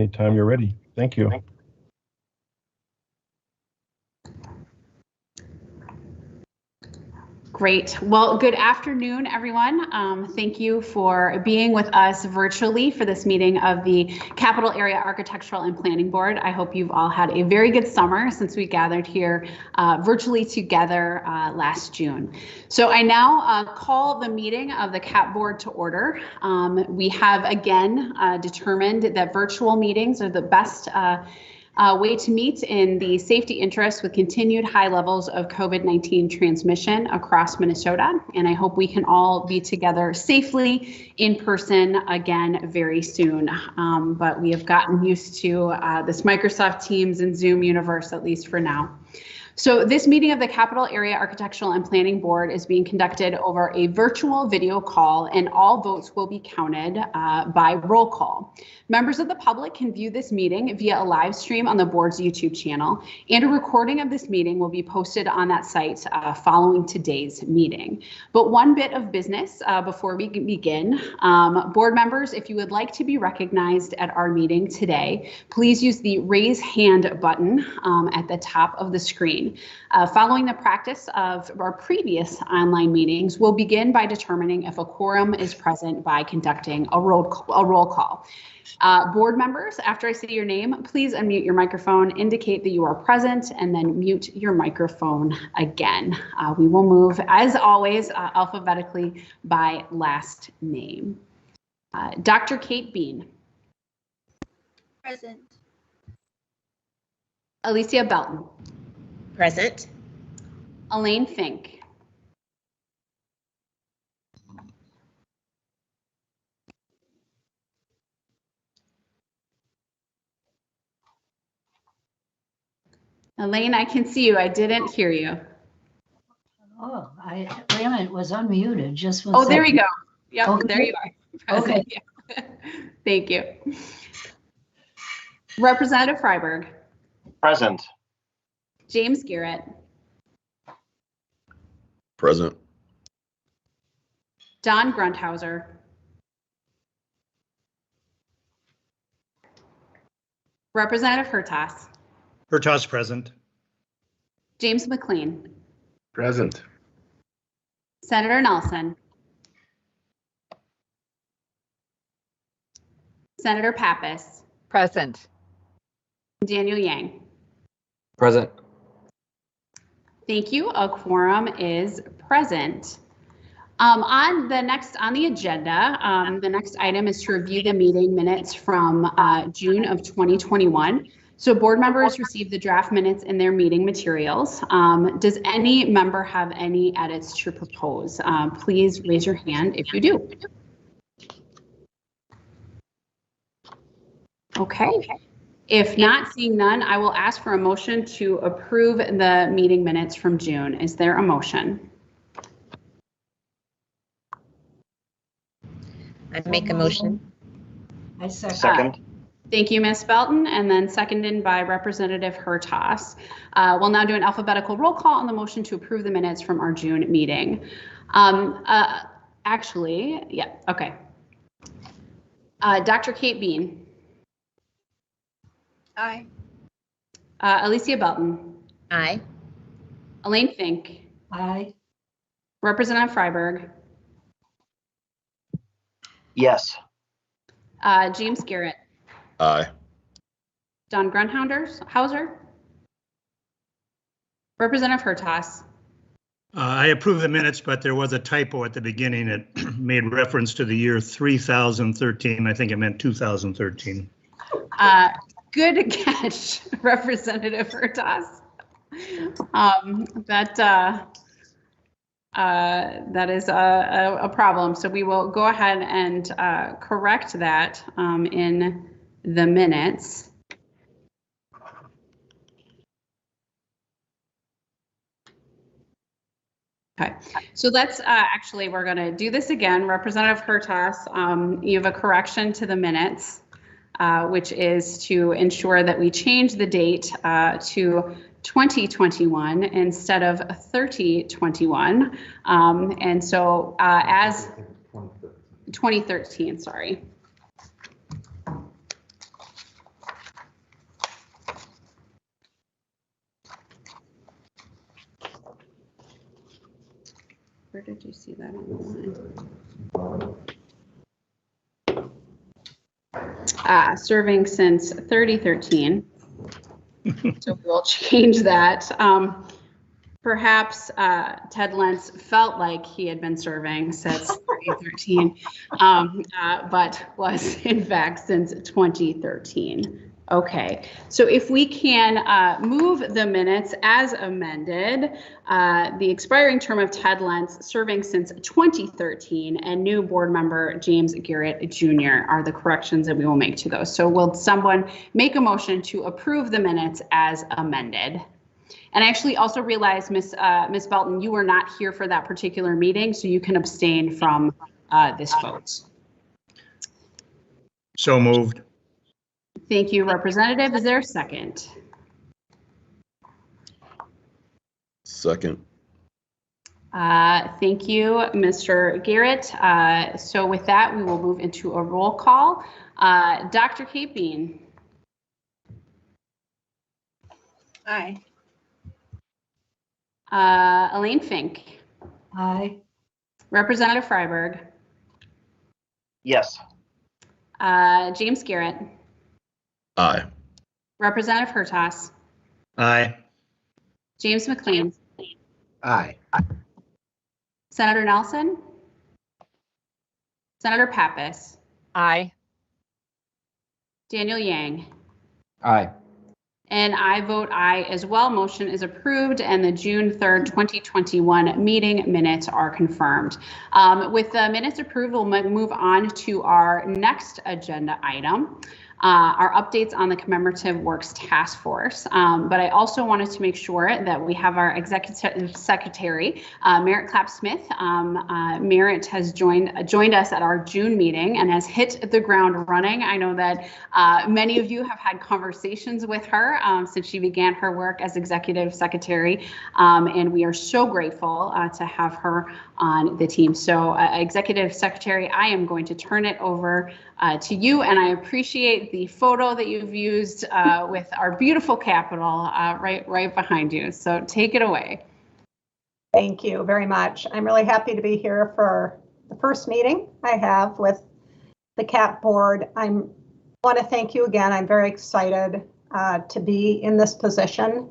Anytime you're ready. Thank you. Great. Well, good afternoon, everyone. Thank you for being with us virtually for this meeting of the Capital Area Architectural and Planning Board. I hope you've all had a very good summer since we gathered here virtually together last June. So I now call the meeting of the CAP Board to order. We have again determined that virtual meetings are the best way to meet in the safety interests with continued high levels of COVID-19 transmission across Minnesota. And I hope we can all be together safely in person again very soon. But we have gotten used to this Microsoft Teams and Zoom universe, at least for now. So this meeting of the Capital Area Architectural and Planning Board is being conducted over a virtual video call, and all votes will be counted by roll call. Members of the public can view this meeting via a live stream on the board's YouTube channel, and a recording of this meeting will be posted on that site following today's meeting. But one bit of business before we begin. Board members, if you would like to be recognized at our meeting today, please use the raise hand button at the top of the screen. Following the practice of our previous online meetings, we'll begin by determining if a quorum is present by conducting a roll call. Board members, after I say your name, please unmute your microphone, indicate that you are present, and then mute your microphone again. We will move, as always, alphabetically by last name. Dr. Kate Bean. Present. Alicia Belton. Present. Elaine Fink. Elaine, I can see you. I didn't hear you. Oh, wait a minute, it was unmuted. Just one Oh, second. there we go. Yep, Okay. there you are. Okay. Yeah. Thank you. Representative Freiberg. Present. James Garrett. Present. Don Grundhauser. Representative Hertas. Hertas present. James McLean. Present. Senator Nelson. Senator Pappas. Present. Daniel Yang. Present. Thank you. A quorum is present. On the agenda, the next item is to review the meeting minutes from June of 2021. So board members received the draft minutes in their meeting materials. Does any member have any edits to propose? Please raise your hand if you do. Okay. If not, seeing none, I will ask for a motion to approve the meeting minutes from June. Is there a motion? I make a motion. I second. Second. Thank you, Ms. Belton, and then seconded by Representative Hertas. We'll now do an alphabetical roll call on the motion to approve the minutes from our June meeting. Actually, yeah, okay. Dr. Kate Bean. Aye. Alicia Belton. Aye. Elaine Fink. Aye. Representative Freiberg. Yes. James Garrett. Aye. Don Grundhauser. Representative Hertas. I approve the minutes, but there was a typo at the beginning. It made reference to the year 3013. I think it meant 2013. Good catch, Representative Hertas. That is a problem. So we will go ahead and correct that in the minutes. Okay, so let's actually, we're going to do this again. Representative Hertas, you have a correction to the minutes, which is to ensure that we change the date to 2021 instead of 3021. And so as 2013, sorry. Where did you see that on the line? Serving since 3013. So we'll change that. Perhaps Ted Lentz felt like he had been serving since 2013, but was in fact since 2013. Okay, so if we can move the minutes as amended, the expiring term of Ted Lentz serving since 2013 and new board member James Garrett Jr. are the corrections that we will make to those. So will someone make a motion to approve the minutes as amended? And I actually also realized, Miss Belton, you were not here for that particular meeting, so you can abstain from this vote. So moved. Thank you, Representative. Is there a second? Second. Thank you, Mr. Garrett. So with that, we will move into a roll call. Dr. Capeen. Aye. Elaine Fink. Aye. Representative Freiberg. Yes. James Garrett. Aye. Representative Hertas. Aye. James McLean. Aye. Senator Nelson. Senator Pappas. Aye. Daniel Yang. Aye. And I vote aye as well. Motion is approved and the June 3rd, 2021 meeting minutes are confirmed. With the minutes approved, we'll move on to our next agenda item. Our updates on the Commemorative Works Task Force. But I also wanted to make sure that we have our Executive Secretary, Merritt Clapp-Smith. Merritt has joined us at our June meeting and has hit the ground running. I know that many of you have had conversations with her since she began her work as Executive Secretary, and we are so grateful to have her on the team. So Executive Secretary, I am going to turn it over to you, and I appreciate the photo that you've used with our beautiful Capitol right behind you. So take it away. Thank you very much. I'm really happy to be here for the first meeting I have with the CAP board. I want to thank you again. I'm very excited to be in this position.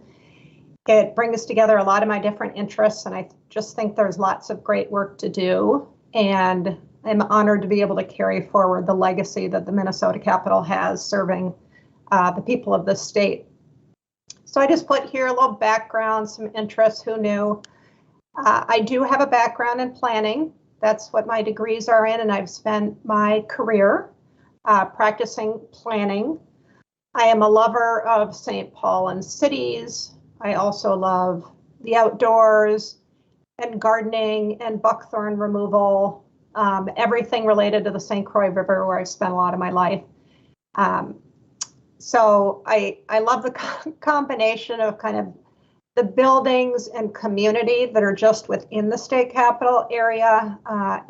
It brings together a lot of my different interests, and I just think there's lots of great work to do. And I'm honored to be able to carry forward the legacy that the Minnesota Capitol has serving the people of this state. So I just put here a little background, some interests, who knew. I do have a background in planning. That's what my degrees are in, and I've spent my career practicing planning. I am a lover of St. Paul and cities. I also love the outdoors and gardening and buckthorn removal. Everything related to the St. Croix River, where I spent a lot of my life. So I love the combination of kind of the buildings and community that are just within the state capital area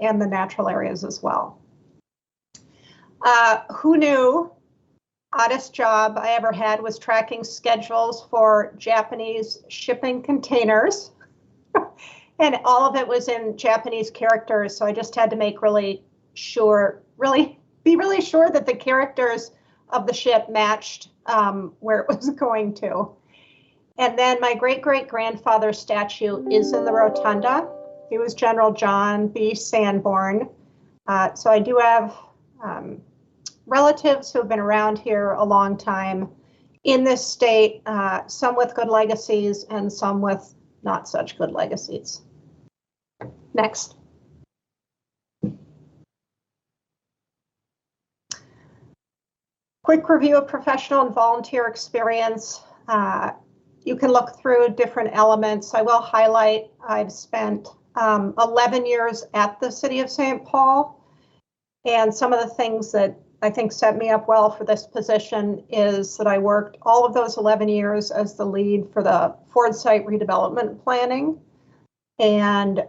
and the natural areas as well. Who knew? Oddest job I ever had was tracking schedules for Japanese shipping containers. And all of it was in Japanese characters, so I just had to make be really sure that the characters of the ship matched where it was going to. And then my great-great-grandfather's statue is in the rotunda. He was General John B. Sanborn. So I do have relatives who have been around here a long time in this state, some with good legacies and some with not such good legacies. Next. Quick review of professional and volunteer experience. You can look through different elements. I will highlight I've spent 11 years at the City of St. Paul, and some of the things that I think set me up well for this position is that I worked all of those 11 years as the lead for the Ford site redevelopment planning. And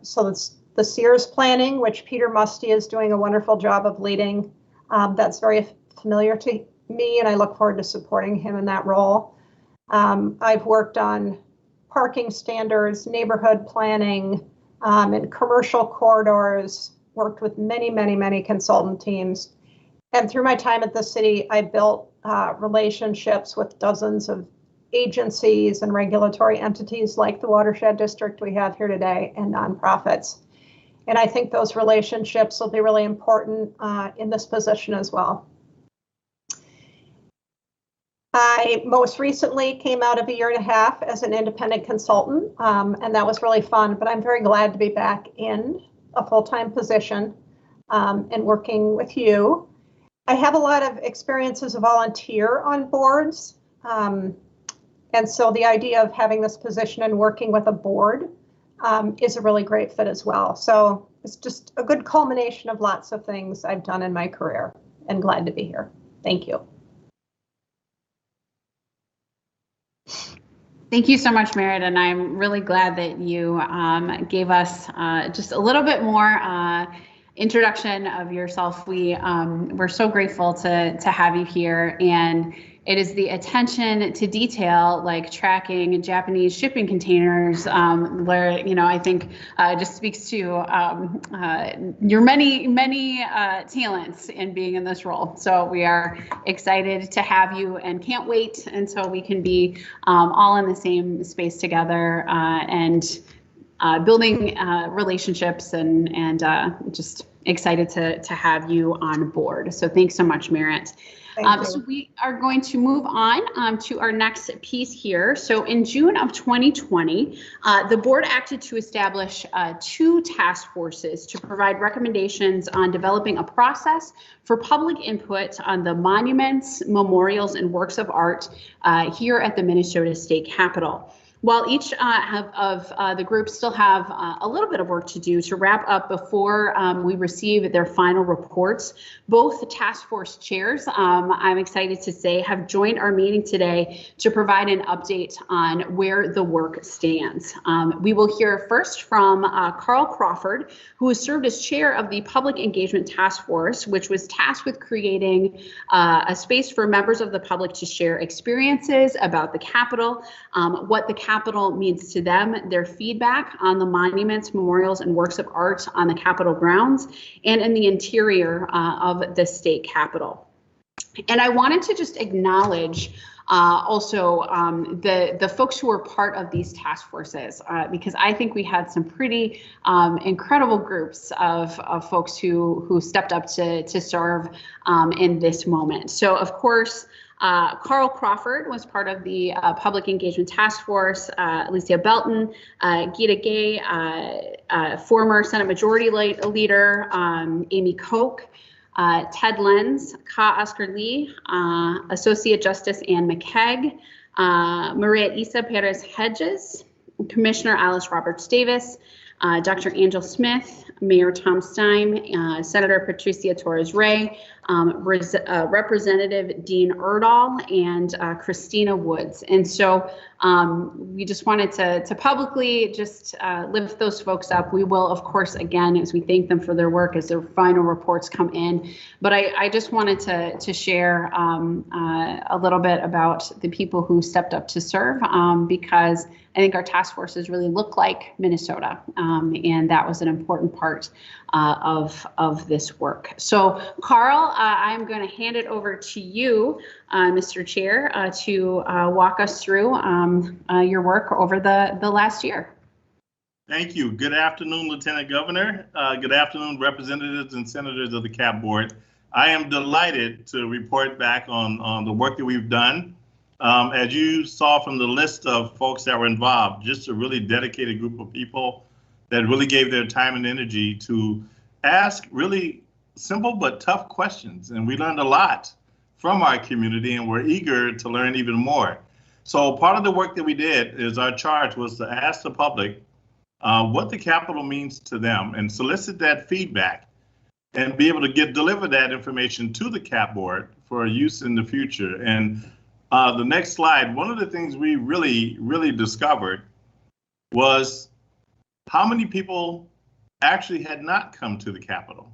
so it's the Sears planning, which Peter Musty is doing a wonderful job of leading. That's very familiar to me, and I look forward to supporting him in that role. I've worked on parking standards, neighborhood planning, in commercial corridors, worked with many, many, many consultant teams. And through my time at the city, I built relationships with dozens of agencies and regulatory entities like the watershed district we have here today and nonprofits. And I think those relationships will be really important in this position as well. I most recently came out of a 1.5 years as an independent consultant, and that was really fun, but I'm very glad to be back in a full-time position and working with you. I have a lot of experience as a volunteer on boards, and so the idea of having this position and working with a board is a really great fit as well. So it's just a good culmination of lots of things I've done in my career, and glad to be here. Thank you. Thank you so much, Merritt, and I'm really glad that you gave us just a little bit more introduction of yourself. We're so grateful to have you here, and it is the attention to detail, like tracking Japanese shipping containers, where, I think just speaks to your many talents in being in this role. So we are excited to have you and can't wait until we can be all in the same space together and building relationships and just excited to have you on board. So thanks so much, Merritt. So we are going to move on to our next piece here. So in June of 2020, the board acted to establish 2 task forces to provide recommendations on developing a process for public input on the monuments, memorials, and works of art here at the Minnesota State Capitol. While each of the groups still have a little bit of work to do to wrap up before we receive their final reports, both task force chairs, I'm excited to say, have joined our meeting today to provide an update on where the work stands. We will hear first from Carl Crawford, who has served as chair of the Public Engagement Task Force, which was tasked with creating a space for members of the public to share experiences about the Capitol, what the Capitol means to them, their feedback on the monuments, memorials, and works of art on the Capitol grounds and in the interior of the state Capitol. And I wanted to just acknowledge also the folks who were part of these task forces, because I think we had some pretty incredible groups of folks who stepped up to serve in this moment. So, of course, Carl Crawford was part of the Public Engagement Task Force, Alicia Belton, Gita Gay, former Senate Majority Leader, Amy Koch, Ted Lenz, Ka Oscar Lee, Associate Justice Ann McKegg, Maria Isa Perez Hedges, Commissioner Alice Roberts Davis, Dr. Angel Smith, Mayor Tom Stein, Senator Patricia Torres Ray, Representative Dean Erdahl, and Christina Woods. And so we just wanted to publicly just lift those folks up. We will, of course, again, as we thank them for their work as their final reports come in. But I just wanted to share a little bit about the people who stepped up to serve, because I think our task forces really look like Minnesota, and that was an important part of this work. So, Carl, I'm going to hand it over to you, Mr. Chair, to walk us through your work over the last year. Thank you. Good afternoon, Lieutenant Governor. Good afternoon, representatives and senators of the CAP board. I am delighted to report back on the work that we've done. As you saw from the list of folks that were involved, just a really dedicated group of people that really gave their time and energy to ask really simple but tough questions. And we learned a lot from our community, and we're eager to learn even more. So part of the work that we did is our charge was to ask the public what the Capitol means to them and solicit that feedback and be able to deliver that information to the CAP board for use in the future. And the next slide, one of the things we really discovered was how many people actually had not come to the Capitol.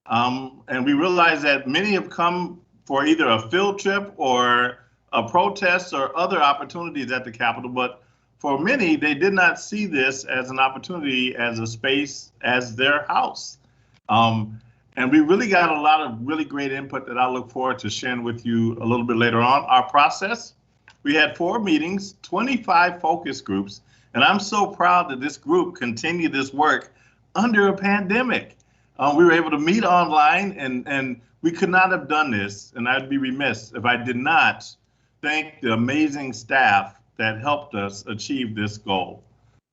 And we realized that many have come for either a field trip or a protest or other opportunities at the Capitol, but for many, they did not see this as an opportunity, as a space, as their house. And we really got a lot of really great input that I look forward to sharing with you a little bit later on. Our process, we had 4 meetings, 25 focus groups, and I'm so proud that this group continued this work under a pandemic. We were able to meet online, and we could not have done this, and I'd be remiss if I did not thank the amazing staff that helped us achieve this goal.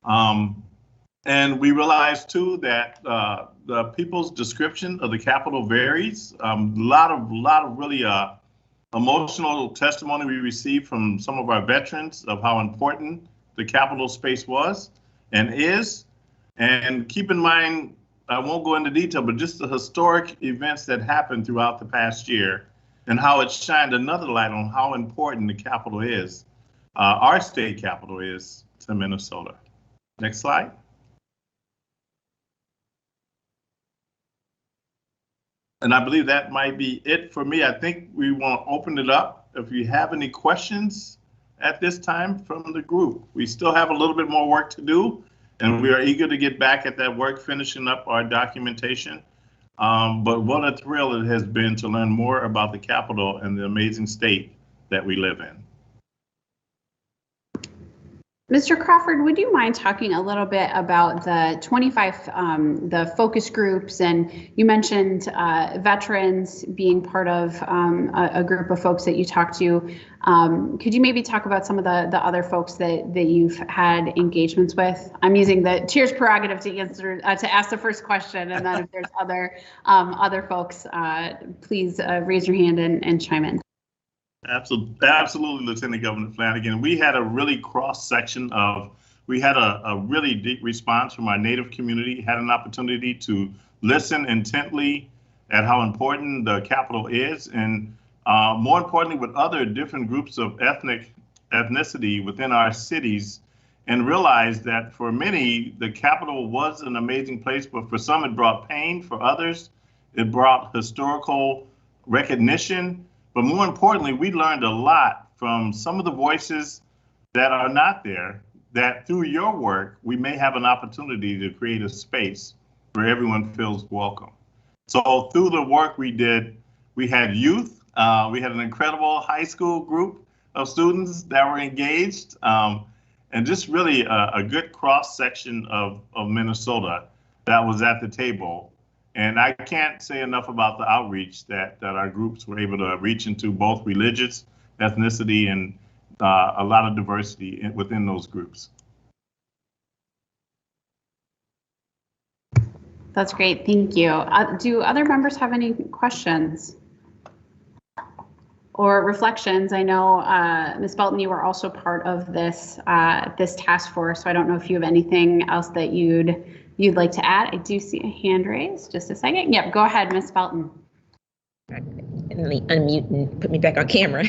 And we realized too that the people's description of the Capitol varies. A lot of really emotional testimony we received from some of our veterans of how important the Capitol space was and is. And keep in mind, I won't go into detail, but just the historic events that happened throughout the past year and how it shined another light on how important the Capitol is, our state Capitol is to Minnesota. Next slide. And I believe that might be it for me. I think we want to open it up. If you have any questions at this time from the group, we still have a little bit more work to do, and we are eager to get back at that work, finishing up our documentation. But what a thrill it has been to learn more about the Capitol and the amazing state that we live in. Mr. Crawford, would you mind talking a little bit about the 25, the focus groups, and you mentioned veterans being part of a group of folks that you talked to. Could you maybe talk about some of the other folks that you've had engagements with? I'm using the chair's prerogative to answer to ask the first question, and then if there's other folks, please raise your hand and chime in. Absolutely, Lieutenant Governor Flanagan. We had a really cross section of, we had a really deep response from our Native community, had an opportunity to listen intently at how important the Capitol is, and more importantly, with other different groups of ethnicity within our cities, and realize that for many, the Capitol was an amazing place, but for some it brought pain, for others, it brought historical recognition. But more importantly, we learned a lot from some of the voices that are not there, that through your work, we may have an opportunity to create a space where everyone feels welcome. So through the work we did, we had youth, we had an incredible high school group of students that were engaged, and just really a good cross section of Minnesota that was at the table. And I can't say enough about the outreach that our groups were able to reach into, both religious, ethnicity, and a lot of diversity within those groups. That's great, thank you. Do other members have any questions or reflections? I know, Ms. Belton, you were also part of this this task force, so I don't know if you have anything else that you'd like to add. I do see a hand raised. Just a second. Yep, go ahead, Ms. Belton. Let me unmute and put me back on camera.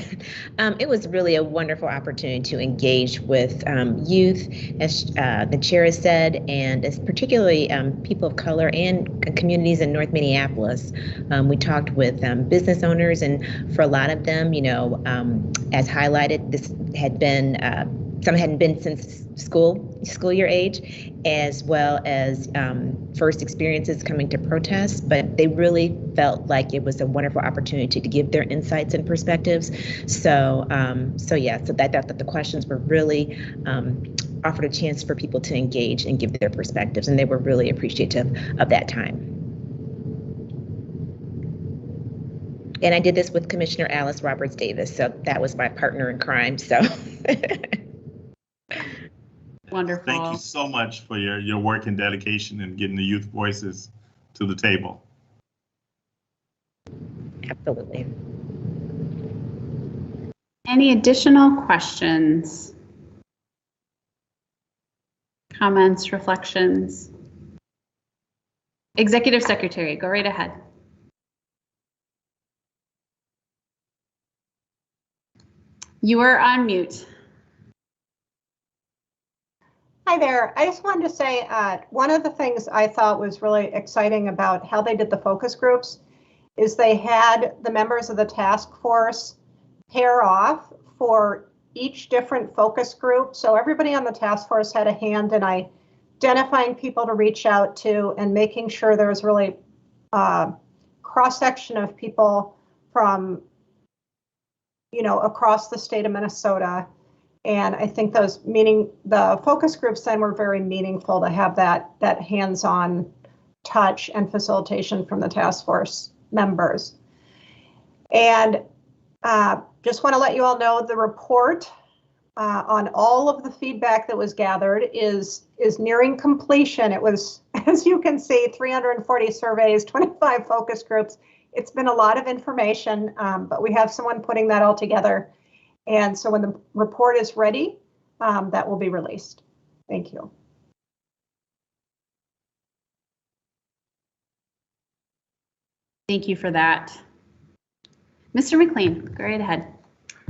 It was really a wonderful opportunity to engage with youth, as the chair has said, and as particularly people of color and communities in North Minneapolis. We talked with business owners, and for a lot of them, you know, as highlighted, this had been some hadn't been since school year age, as well as first experiences coming to protest, but they really felt like it was a wonderful opportunity to give their insights and perspectives. So that the questions were really offered a chance for people to engage and give their perspectives, and they were really appreciative of that time. And I did this with Commissioner Alice Roberts Davis, so that was my partner in crime. So. Wonderful. Thank you so much for your work and dedication in getting the youth voices to the table. Absolutely. Any additional questions? Comments, reflections? Executive Secretary, go right ahead. You are on mute. Hi there. I just wanted to say one of the things I thought was really exciting about how they did the focus groups is they had the members of the task force pair off for each different focus group. So everybody on the task force had a hand in identifying people to reach out to and making sure there was really cross-section of people from, across the state of Minnesota. And I think the focus groups then were very meaningful to have that hands-on touch and facilitation from the task force members. And just want to let you all know the report on all of the feedback that was gathered is nearing completion. It was, as you can see, 340 surveys, 25 focus groups. It's been a lot of information, but we have someone putting that all together. And so when the report is ready, that will be released. Thank you. Thank you for that. Mr. McLean, go right ahead.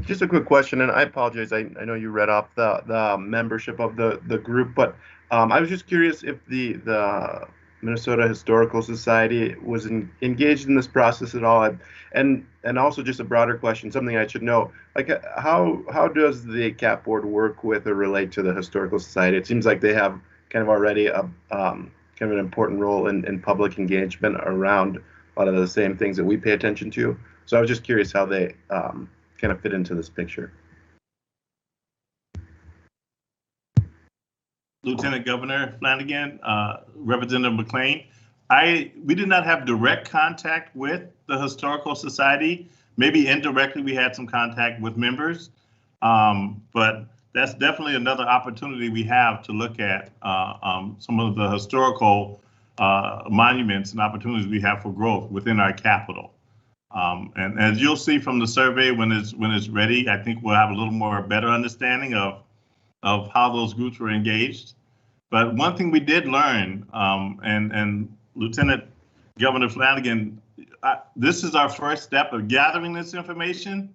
Just a quick question, and I apologize. I know you read off the membership of the group, but I was just curious if the Minnesota Historical Society was engaged in this process at all, and also just a broader question, something I should know, like how does the CAAPB board work with or relate to the Historical Society? It seems like they have kind of already a kind of an important role in public engagement around a lot of the same things that we pay attention to. So I was just curious how they kind of fit into this picture. Lieutenant Governor Flanagan, Representative McLean, we did not have direct contact with the Historical Society. Maybe indirectly we had some contact with members, but that's definitely another opportunity we have to look at some of the historical monuments and opportunities we have for growth within our capital. And as you'll see from the survey when it's ready, I think we'll have a little more better understanding of how those groups were engaged. But one thing we did learn, and Lieutenant Governor Flanagan, this is our first step of gathering this information.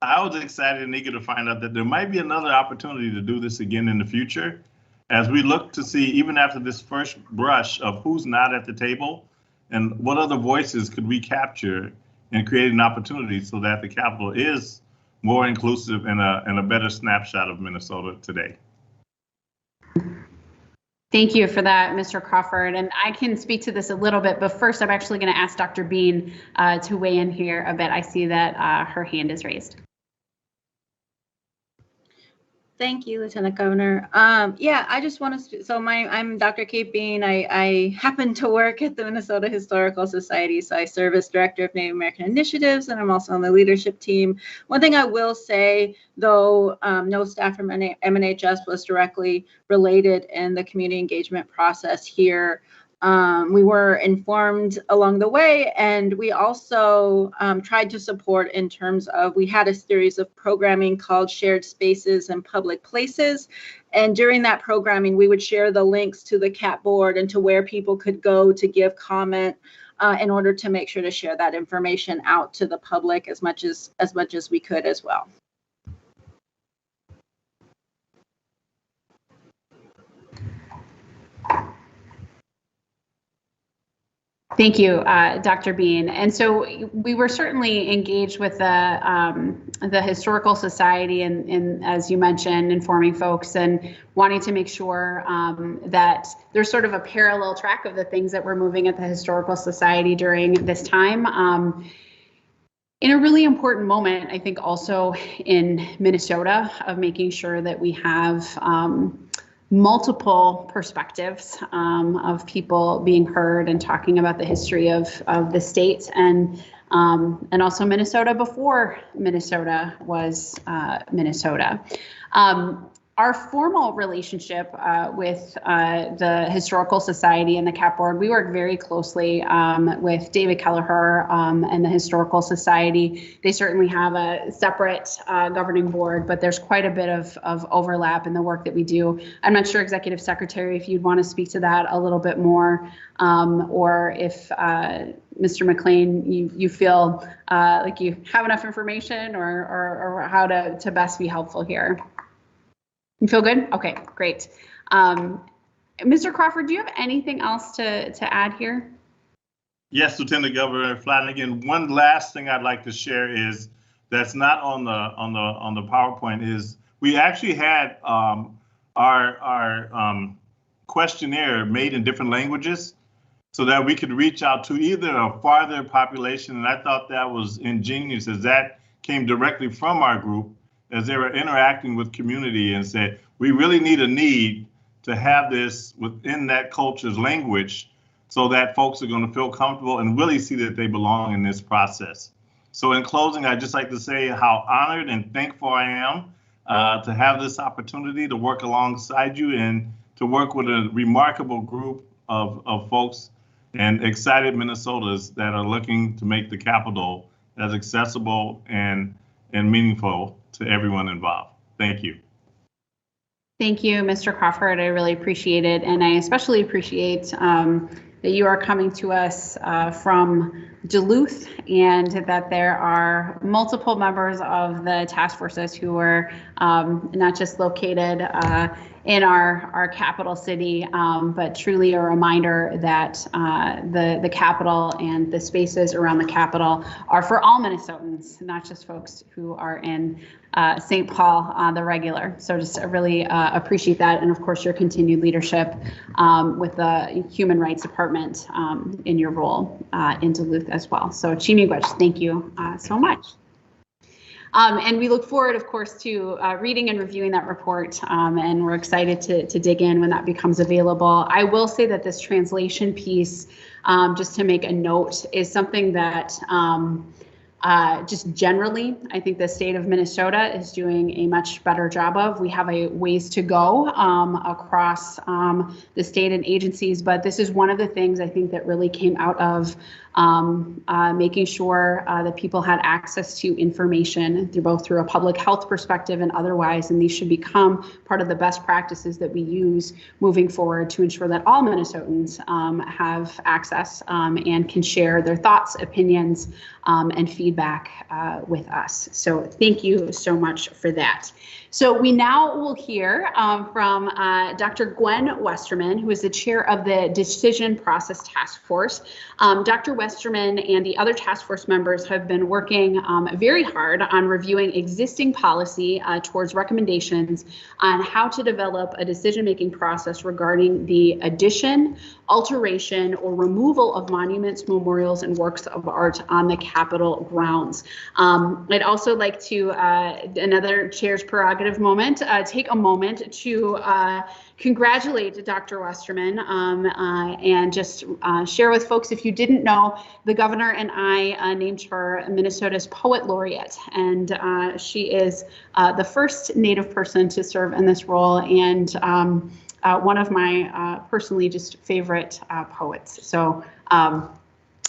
I was excited and eager to find out that there might be another opportunity to do this again in the future, as we look to see, even after this first brush, of who's not at the table and what other voices could we capture and create an opportunity so that the Capitol is more inclusive and a better snapshot of Minnesota today. Thank you for that, Mr. Crawford. And I can speak to this a little bit, but first I'm actually going to ask Dr. Bean to weigh in here a bit. I see that her hand is raised. Thank you, Lieutenant Governor. Yeah, I just want to, so I'm Dr. Kate Bean. I happen to work at the Minnesota Historical Society, so I serve as Director of Native American Initiatives, and I'm also on the leadership team. One thing I will say, though, no staff from MNHS was directly related in the community engagement process here. We were informed along the way, and we also tried to support in terms of, we had a series of programming called Shared Spaces and Public Places. And during that programming, we would share the links to the CAAPB board and to where people could go to give comment in order to make sure to share that information out to the public as much as we could as well. Thank you, Dr. Bean. And so we were certainly engaged with the Historical Society and as you mentioned, informing folks and wanting to make sure that there's sort of a parallel track of the things that we're moving at the Historical Society during this time. In a really important moment, I think also in Minnesota, of making sure that we have multiple perspectives of people being heard and talking about the history of the state and also Minnesota before Minnesota was Minnesota. Our formal relationship with the Historical Society and the CAAPB board, we work very closely with David Kelleher and the Historical Society. They certainly have a separate governing board, but there's quite a bit of overlap in the work that we do. I'm not sure, Executive Secretary, if you'd want to speak to that a little bit more, or if Mr. McLean, you feel like you have enough information or how to best be helpful here. You feel good? Okay, great. Mr. Crawford, do you have anything else to add here? Yes, Lieutenant Governor Flanagan. One last thing I'd like to share is that's not on the PowerPoint is we actually had our questionnaire made in different languages so that we could reach out to either a farther population. And I thought that was ingenious, as that came directly from our group as they were interacting with community and said, we really need to have this within that culture's language so that folks are going to feel comfortable and really see that they belong in this process. So in closing, I'd just like to say how honored and thankful I am to have this opportunity to work alongside you and to work with a remarkable group of folks and excited Minnesotans that are looking to make the Capitol as accessible and meaningful to everyone involved. Thank you. Thank you, Mr. Crawford. I really appreciate it. And I especially appreciate that you are coming to us from Duluth, and that there are multiple members of the task forces who are not just located in our capital city, but truly a reminder that the Capitol and the spaces around the Capitol are for all Minnesotans, not just folks who are in St. Paul on the regular. So just really appreciate that. And of course, your continued leadership with the Human Rights Department in your role in Duluth as well. So Chimigwech, thank you so much. And we look forward, of course, to reading and reviewing that report, and we're excited to dig in when that becomes available. I will say that this translation piece, just to make a note, is something that just generally, I think the state of Minnesota is doing a much better job of. We have a ways to go across the state and agencies, but this is one of the things I think that really came out of making sure that people had access to information through a public health perspective and otherwise, and these should become part of the best practices that we use moving forward to ensure that all Minnesotans have access and can share their thoughts, opinions, and feedback with us. So thank you so much for that. So we now will hear from Dr. Gwen Westerman, who is the chair of the Decision Process Task Force. Dr. Westerman and the other task force members have been working very hard on reviewing existing policy towards recommendations on how to develop a decision-making process regarding the addition, alteration, or removal of monuments, memorials, and works of art on the Capitol grounds. I'd also like to, another chair's prerogative moment, take a moment to congratulate Dr. Westerman and just share with folks, if you didn't know, the governor and I named her Minnesota's Poet Laureate, and she is the first Native person to serve in this role, and one of my personally just favorite poets. So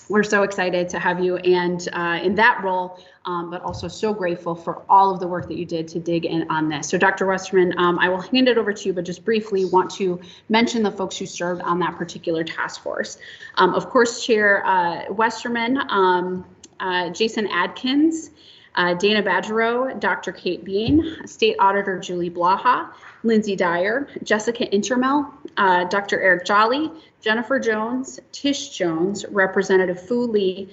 we're so excited to have you and in that role, but also so grateful for all of the work that you did to dig in on this. So Dr. Westerman, I will hand it over to you, but just briefly want to mention the folks who served on that particular task force. Of course, Chair Westerman, Jason Adkins, Dana Badgerow, Dr. Kate Bean, State Auditor Julie Blaha, Lindsay Dyer, Jessica Intermel, Dr. Eric Jolly, Jennifer Jones, Tish Jones, Representative Fu Lee,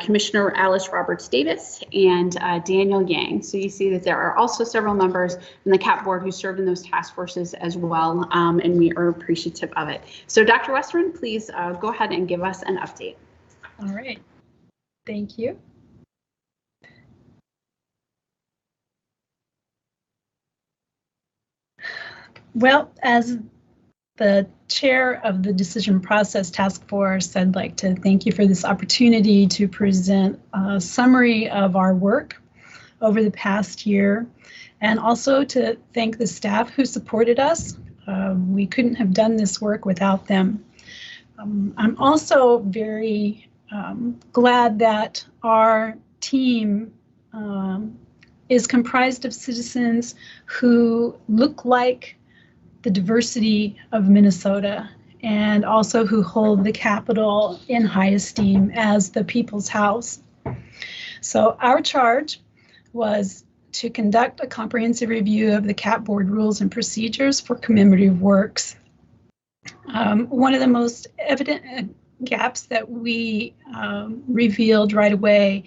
Commissioner Alice Roberts Davis, and Daniel Yang. So you see that there are also several members from the CAP board who served in those task forces as well, and we are appreciative of it. So Dr. Westerman, please go ahead and give us an update. All right, thank you. Well, as the chair of the Decision Process Task Force, I'd like to thank you for this opportunity to present a summary of our work over the past year, and also to thank the staff who supported us. We couldn't have done this work without them. I'm also very glad that our team is comprised of citizens who look like the diversity of Minnesota, and also who hold the Capitol in high esteem as the people's house. So our charge was to conduct a comprehensive review of the CAP board rules and procedures for commemorative works. One of the most evident gaps that we revealed right away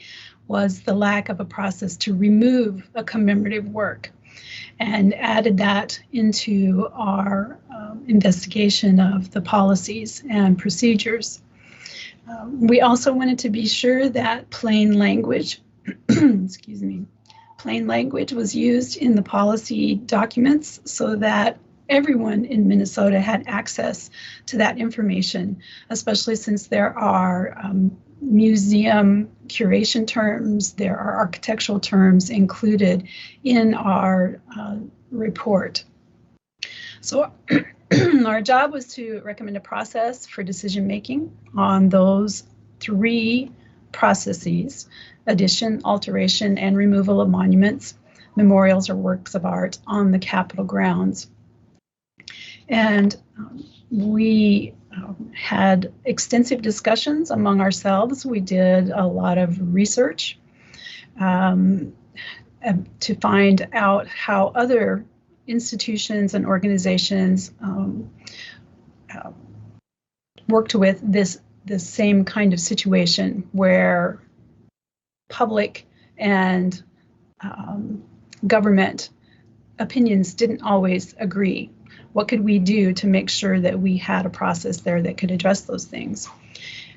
was the lack of a process to remove a commemorative work. and added that into our investigation of the policies and procedures. We also wanted to be sure that plain language, excuse me, plain language was used in the policy documents so that everyone in Minnesota had access to that information, especially since there are museum curation terms, there are architectural terms included in our report. So our job was to recommend a process for decision making on those 3 processes: addition, alteration, and removal of monuments, memorials, or works of art on the Capitol grounds. And we had extensive discussions among ourselves. We did a lot of research to find out how other institutions and organizations worked with this same kind of situation where public and government opinions didn't always agree. What could we do to make sure that we had a process there that could address those things?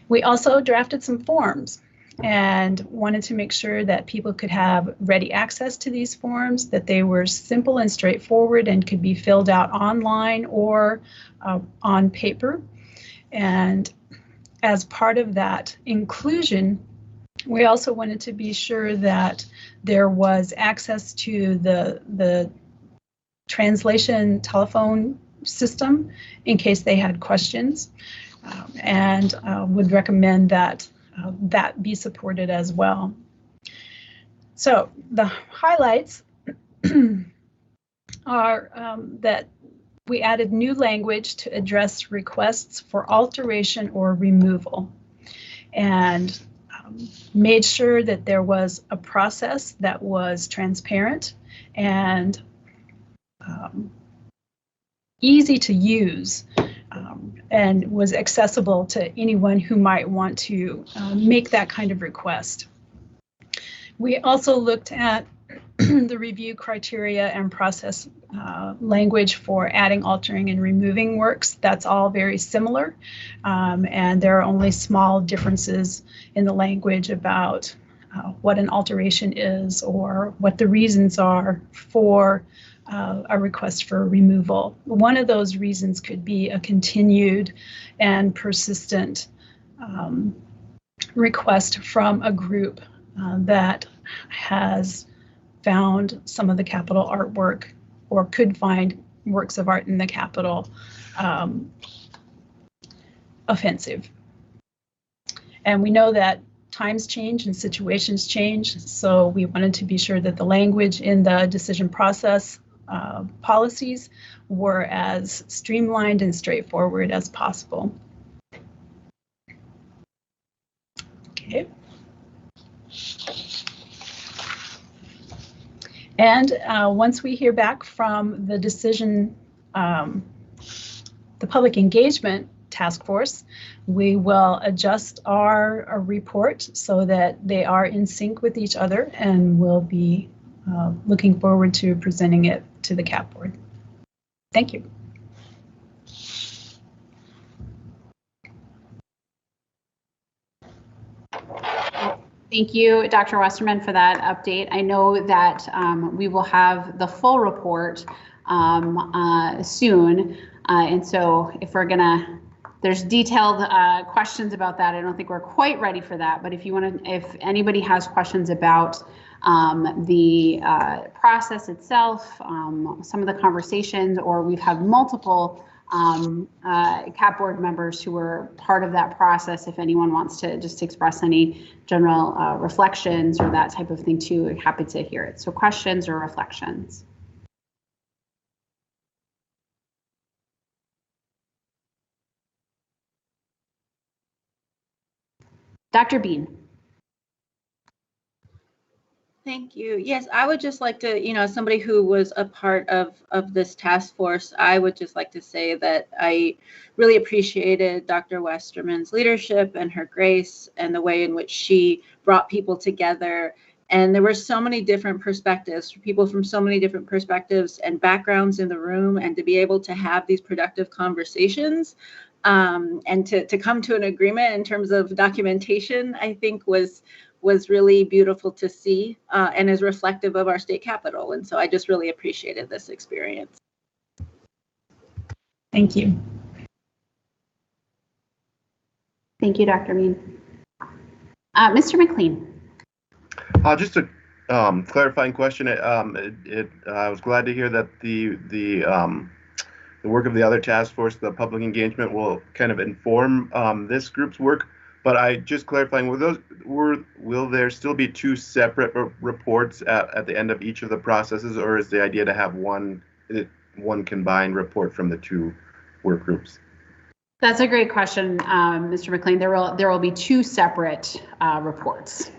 We also drafted some forms and wanted to make sure that people could have ready access to these forms, that they were simple and straightforward and could be filled out online or on paper. And as part of that inclusion, we also wanted to be sure that there was access to the translation telephone system in case they had questions, and would recommend that that be supported as well. So the highlights are that we added new language to address requests for alteration or removal, and made sure that there was a process that was transparent and easy to use, and was accessible to anyone who might want to make that kind of request. We also looked at the review criteria and process language for adding, altering, and removing works. That's all very similar, and there are only small differences in the language about what an alteration is or what the reasons are for a request for removal. One of those reasons could be a continued and persistent request from a group that has found some of the Capitol artwork or could find works of art in the Capitol offensive. And we know that times change and situations change, so we wanted to be sure that the language in the decision process policies were as streamlined and straightforward as possible. Okay. And once we hear back from the decision, the public engagement task force, we will adjust our report so that they are in sync with each other, and we'll be looking forward to presenting it to the CAAPB board. Thank you. Thank you, Dr. Westerman, for that update. I know that we will have the full report soon, and so if we're gonna, there's detailed questions about that. I don't think we're quite ready for that, but if you want to, if anybody has questions about the process itself, some of the conversations, or we've had multiple CAAPB board members who were part of that process. If anyone wants to just express any general reflections or that type of thing too, we're happy to hear it. So questions or reflections? Dr. Bean. Thank you. Yes, I would just like to, you know, as somebody who was a part of this task force, I would just like to say that I really appreciated Dr. Westerman's leadership and her grace and the way in which she brought people together And there were so many different perspectives, people from so many different perspectives and backgrounds in the room, and to be able to have these productive conversations and to come to an agreement in terms of documentation, I think was really beautiful to see and is reflective of our state capitol. And so I just really appreciated this experience. Thank you. Thank you, Dr. Mean. Mr. McLean. Just a clarifying question. I was glad to hear that the work of the other task force, the public engagement, will kind of inform this group's work. But I just clarifying, will there still be two separate reports at the end of each of the processes, or is the idea to have one combined report from the two work groups? That's a great question, Mr. McLean. There will be two separate reports.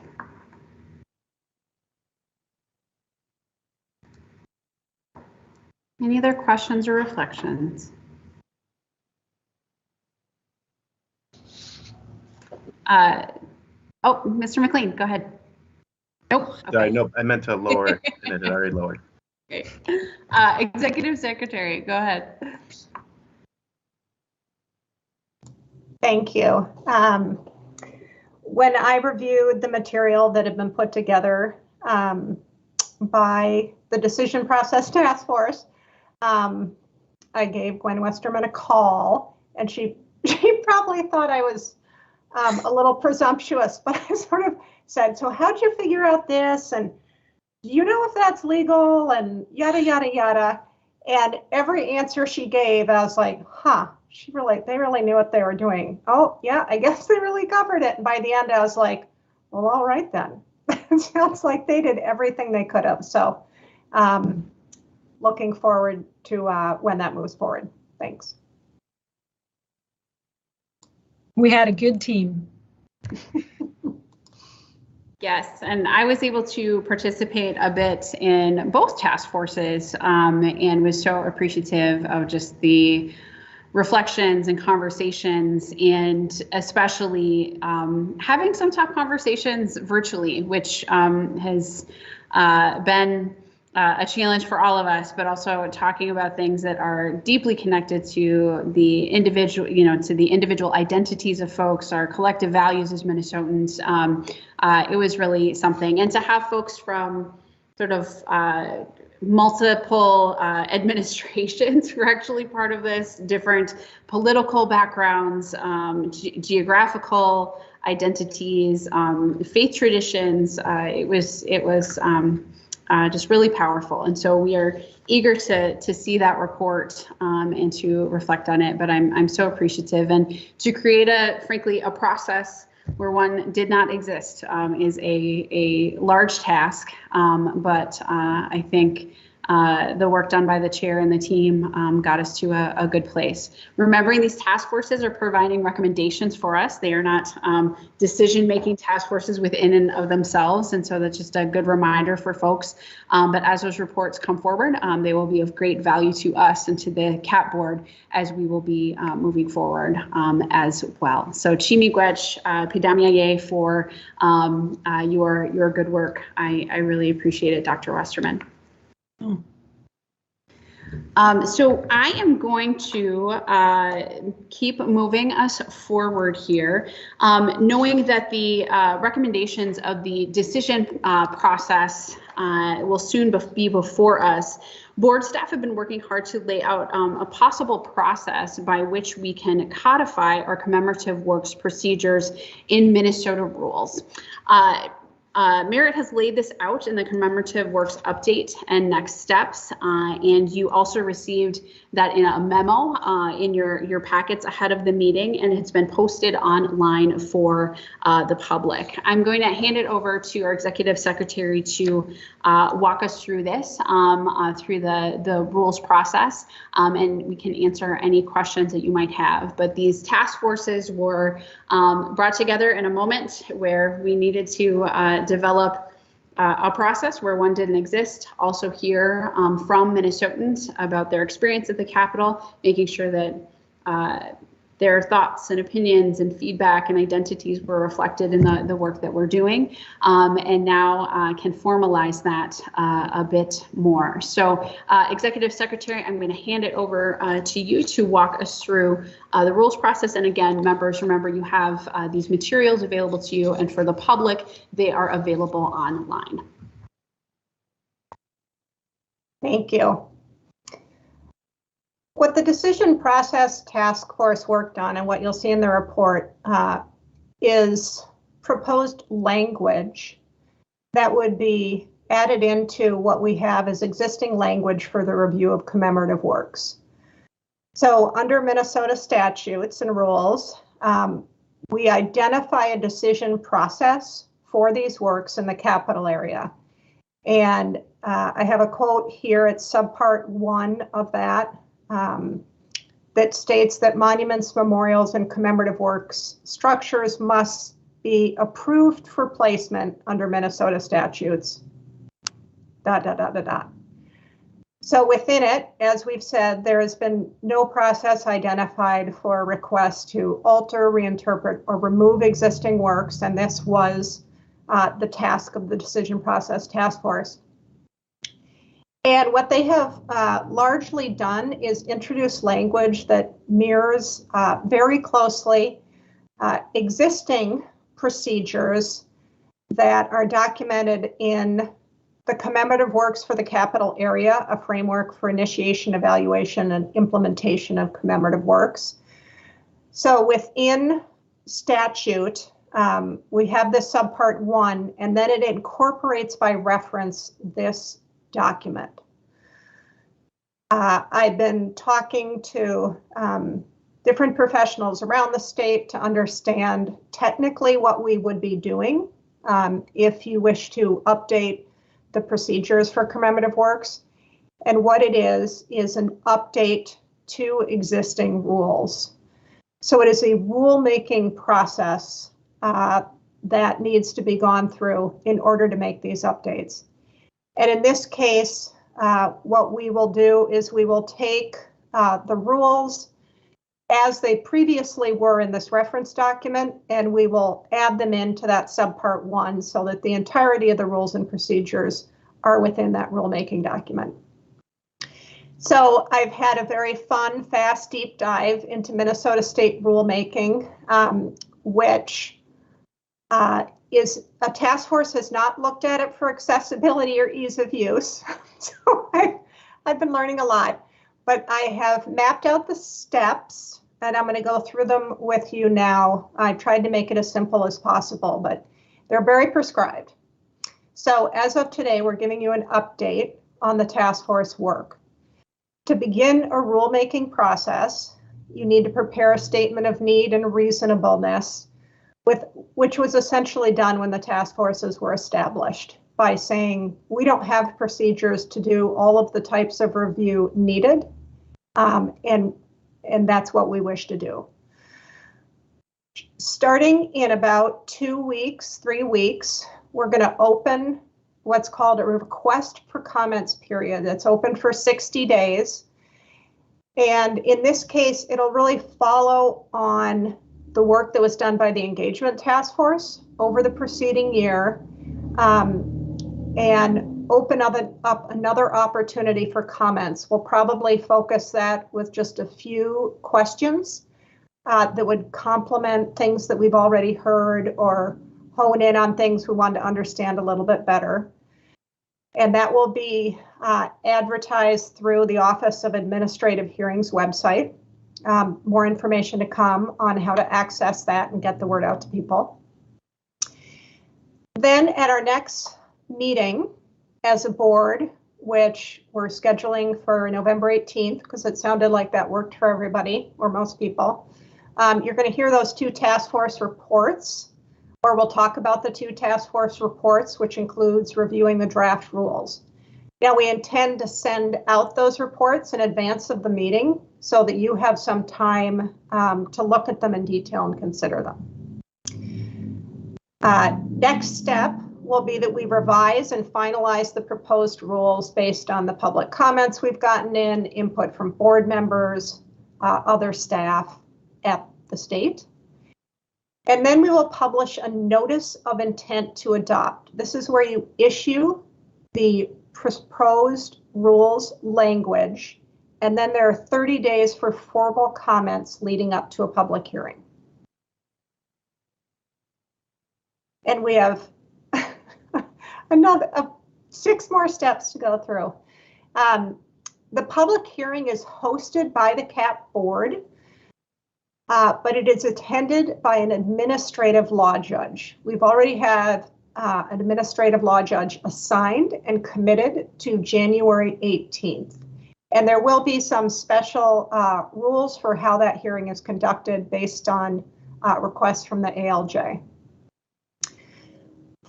Any other questions or reflections? Oh, Mr. McLean, go ahead. Nope. Okay. Sorry, no, I meant to lower it, and it had already lowered. Okay. Executive Secretary, go ahead. Thank you. When I reviewed the material that had been put together by the decision process task force, I gave Gwen Westerman a call, and she probably thought I was a little presumptuous, but I sort of said, so how'd you figure out this? And do you know if that's legal? And yada, yada, yada. And every answer she gave, I was like, huh, they really knew what they were doing. Oh, yeah, I guess they really covered it. And by the end, I was like, well, all right then. It sounds like they did everything they could have. So looking forward to when that moves forward. Thanks. We had a good team. Yes, and I was able to participate a bit in both task forces and was so appreciative of just the reflections and conversations, and especially having some tough conversations virtually, which has been a challenge for all of us, but also talking about things that are deeply connected to the individual, to the individual identities of folks, our collective values as Minnesotans. It was really something. And to have folks from sort of multiple administrations who are actually part of this, different political backgrounds, geographical identities, faith traditions, it was just really powerful. And so we are eager to see that report and to reflect on it. But I'm so appreciative, and to create frankly a process where one did not exist is a large task. But I think the work done by the chair and the team got us to a good place. Remembering these task forces are providing recommendations for us. They are not decision-making task forces within and of themselves. And so that's just a good reminder for folks. But as those reports come forward, they will be of great value to us and to the CAAPB board as we will be moving forward as well. So Chimigwech, Pidamiaye for your good work. I really appreciate it, Dr. Westerman. So I am going to keep moving us forward here, knowing that the recommendations of the decision process will soon be before us. Board staff have been working hard to lay out a possible process by which we can codify our commemorative works procedures in Minnesota rules. Merit has laid this out in the commemorative works update and next steps, and you also received that in a memo in your packets ahead of the meeting, and it's been posted online for the public. I'm going to hand it over to our executive secretary to walk us through this, through the rules process, and we can answer any questions that you might have. But these task forces were brought together in a moment where we needed to develop a process where one didn't exist. Also hear from Minnesotans about their experience at the Capitol, making sure that their thoughts and opinions and feedback and identities were reflected in the work that we're doing, and now can formalize that a bit more. So Executive Secretary, I'm going to hand it over to you to walk us through the rules process. And again, members, remember you have these materials available to you, and for the public, they are available online. Thank you. What the decision process task force worked on, and what you'll see in the report, is proposed language that would be added into what we have as existing language for the review of commemorative works. So under Minnesota statutes and rules, we identify a decision process for these works in the capital area. And I have a quote here, it's subpart 1 of that, that states that monuments, memorials, and commemorative works structures must be approved for placement under Minnesota statutes, ... So within it, as we've said, there has been no process identified for requests to alter, reinterpret, or remove existing works, and this was the task of the decision process task force. And what they have largely done is introduce language that mirrors very closely existing procedures that are documented in the commemorative works for the capital area, a framework for initiation, evaluation, and implementation of commemorative works. So within statute, we have this subpart 1, and then it incorporates by reference this document. I've been talking to different professionals around the state to understand technically what we would be doing if you wish to update the procedures for commemorative works. And what it is an update to existing rules. So it is a rulemaking process that needs to be gone through in order to make these updates. And in this case, what we will do is we will take the rules as they previously were in this reference document, and we will add them into that subpart 1 so that the entirety of the rules and procedures are within that rulemaking document. So I've had a very fun, fast, deep dive into Minnesota state rulemaking, which is a task force has not looked at it for accessibility or ease of use. So I've been learning a lot, but I have mapped out the steps and I'm going to go through them with you now. I tried to make it as simple as possible, but they're very prescribed. So as of today, we're giving you an update on the task force work. To begin a rulemaking process, you need to prepare a statement of need and reasonableness, which was essentially done when the task forces were established by saying we don't have procedures to do all of the types of review needed, and that's what we wish to do. Starting in about 2 weeks, 3 weeks, we're going to open what's called a request for comments period. It's open for 60 days. And in this case, it'll really follow on the work that was done by the engagement task force over the preceding year, and open up another opportunity for comments. We'll probably focus that with just a few questions that would complement things that we've already heard or hone in on things we want to understand a little bit better. And that will be advertised through the Office of Administrative Hearings website. More information to come on how to access that and get the word out to people. Then at our next meeting as a board, which we're scheduling for November 18th, because it sounded like that worked for everybody or most people, you're going to hear those 2 task force reports, or we'll talk about the 2 task force reports, which includes reviewing the draft rules. Now, we intend to send out those reports in advance of the meeting so that you have some time to look at them in detail and consider them. Next step will be that we revise and finalize the proposed rules based on the public comments we've gotten in, input from board members, other staff, the state. And then we will publish a notice of intent to adopt. This is where you issue the proposed rules language, and then there are 30 days for formal comments leading up to a public hearing. And we have another 6 more steps to go through. The public hearing is hosted by the CAAPB board, but it is attended by an administrative law judge. We've already had an administrative law judge assigned and committed to January 18th. And there will be some special rules for how that hearing is conducted based on requests from the ALJ.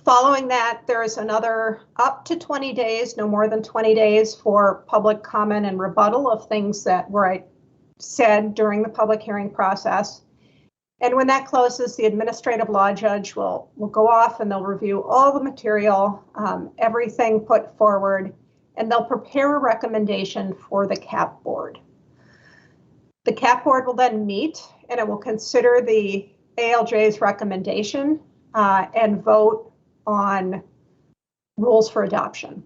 Following that, there is another up to 20 days, no more than 20 days, for public comment and rebuttal of things that were said during the public hearing process. And when that closes, the administrative law judge will go off and they'll review all the material, everything put forward, and they'll prepare a recommendation for the CAAPB board. The CAAPB board will then meet and it will consider the ALJ's recommendation and vote on rules for adoption.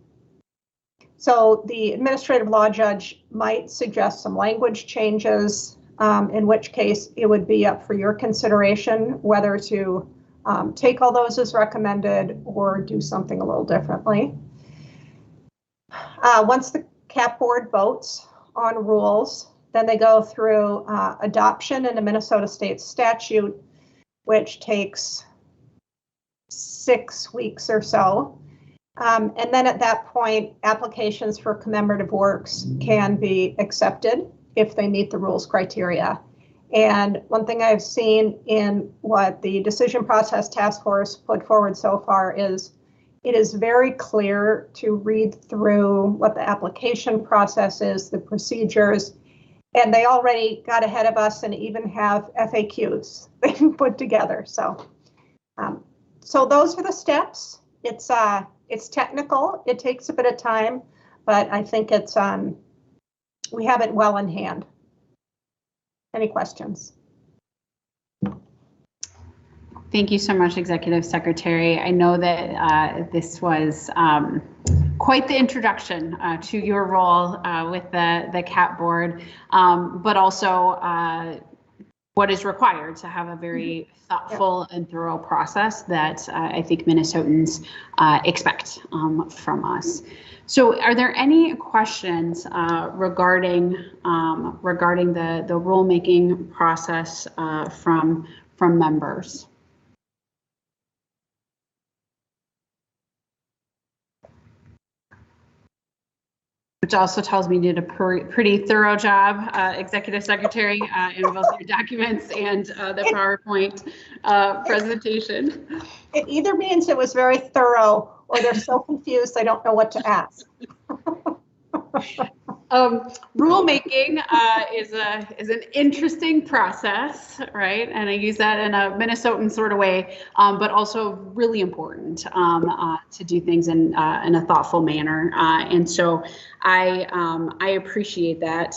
So the administrative law judge might suggest some language changes, in which case it would be up for your consideration whether to take all those as recommended or do something a little differently. Once the CAAPB board votes on rules, then they go through adoption in a Minnesota state statute, which takes 6 weeks or so. And then at that point, applications for commemorative works can be accepted if they meet the rules criteria. And one thing I've seen in what the decision process task force put forward so far is it is very clear to read through what the application process is, the procedures, and they already got ahead of us and even have FAQs they can put together. So, so those are the steps. It's technical. It takes a bit of time, but I think it's we have it well in hand. Any questions? Thank you so much, Executive Secretary. I know that this was quite the introduction to your role with the CAAPB board, but also what is required to have a very thoughtful and thorough process that I think Minnesotans expect from us. So are there any questions regarding the rulemaking process from members? Which also tells me you did a pretty thorough job, Executive Secretary, in both your documents and the PowerPoint presentation. It either means it was very thorough or they're so confused they don't know what to ask. Rulemaking is an interesting process, right? And I use that in a Minnesotan sort of way, but also really important to do things in a thoughtful manner. And so I appreciate that.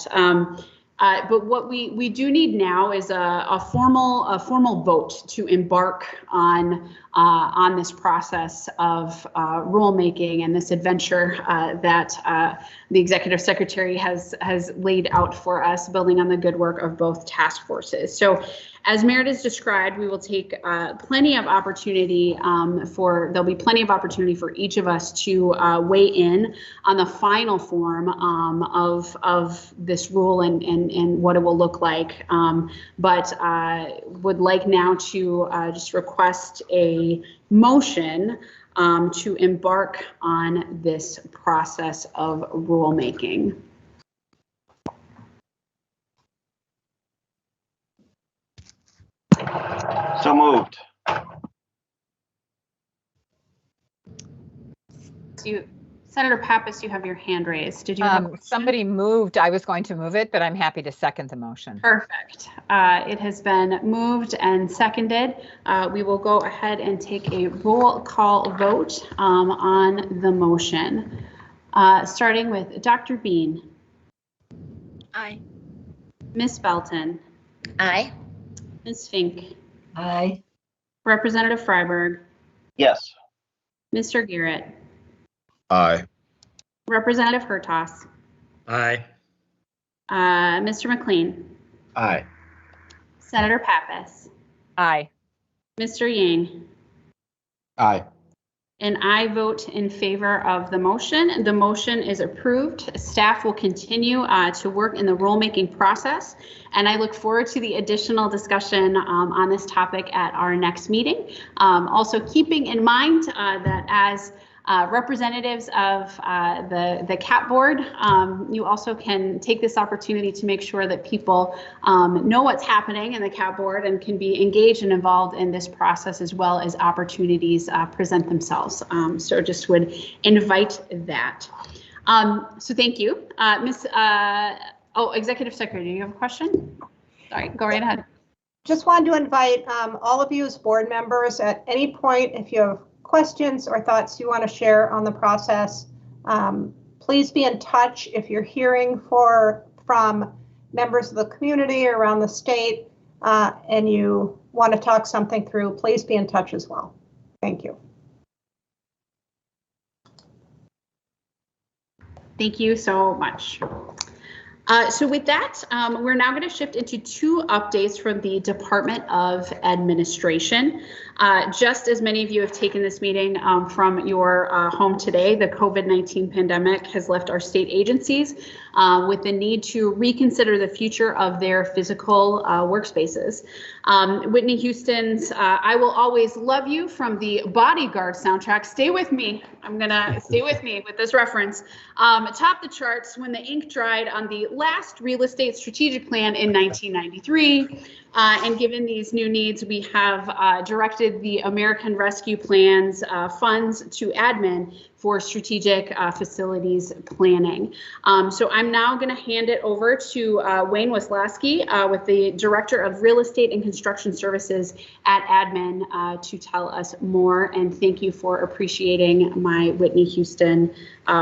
But what we do need now is a formal vote to embark on this process of rulemaking and this adventure that the Executive Secretary has laid out for us, building on the good work of both task forces. So, as Meredith described, we will take plenty of opportunity there'll be plenty of opportunity for each of us to weigh in on the final form of this rule and what it will look like. But would like now to just request a motion to embark on this process of rulemaking. So moved. Senator Pappas, you have your hand raised. Did you have somebody moved? I was going to move it, but I'm happy to second the motion. Perfect. It has been moved and seconded. We will go ahead and take a roll call vote on the motion. Starting with Dr. Bean. Aye. Ms. Belton. Aye. Ms. Fink, Aye. Representative Freiberg, Yes. Mr. Garrett, Aye. Representative Hertas, Aye. Mr. McLean, Aye. Senator Pappas, Aye. Mr. Yang, Aye. and I vote in favor of the motion. The motion is approved. Staff will continue to work in the rulemaking process, and I look forward to the additional discussion on this topic at our next meeting. Also keeping in mind that as representatives of the CAAPB board, you also can take this opportunity to make sure that people know what's happening in the CAAPB board and can be engaged and involved in this process as well as opportunities present themselves. So just would invite that. So thank you. Executive Secretary, do you have a question? Sorry, go right ahead. Just wanted to invite all of you as board members at any point, if you have questions or thoughts you want to share on the process, please be in touch. If you're hearing from members of the community or around the state and you want to talk something through, please be in touch as well. Thank you. Thank you so much. So with that, we're now going to shift into two updates from the Department of Administration. Just as many of you have taken this meeting from your home today, the COVID-19 pandemic has left our state agencies with the need to reconsider the future of their physical workspaces. Whitney Houston's I Will Always Love You from the Bodyguard soundtrack, stay with me, I'm gonna stay with me with this reference, topped the charts when the ink dried on the last real estate strategic plan in 1993. And given these new needs, we have directed the American Rescue Plan's funds to admin for strategic facilities planning. So I'm now going to hand it over to Wayne Waslawski with the Director of Real Estate and Construction Services at admin to tell us more. And thank you for appreciating my Whitney Houston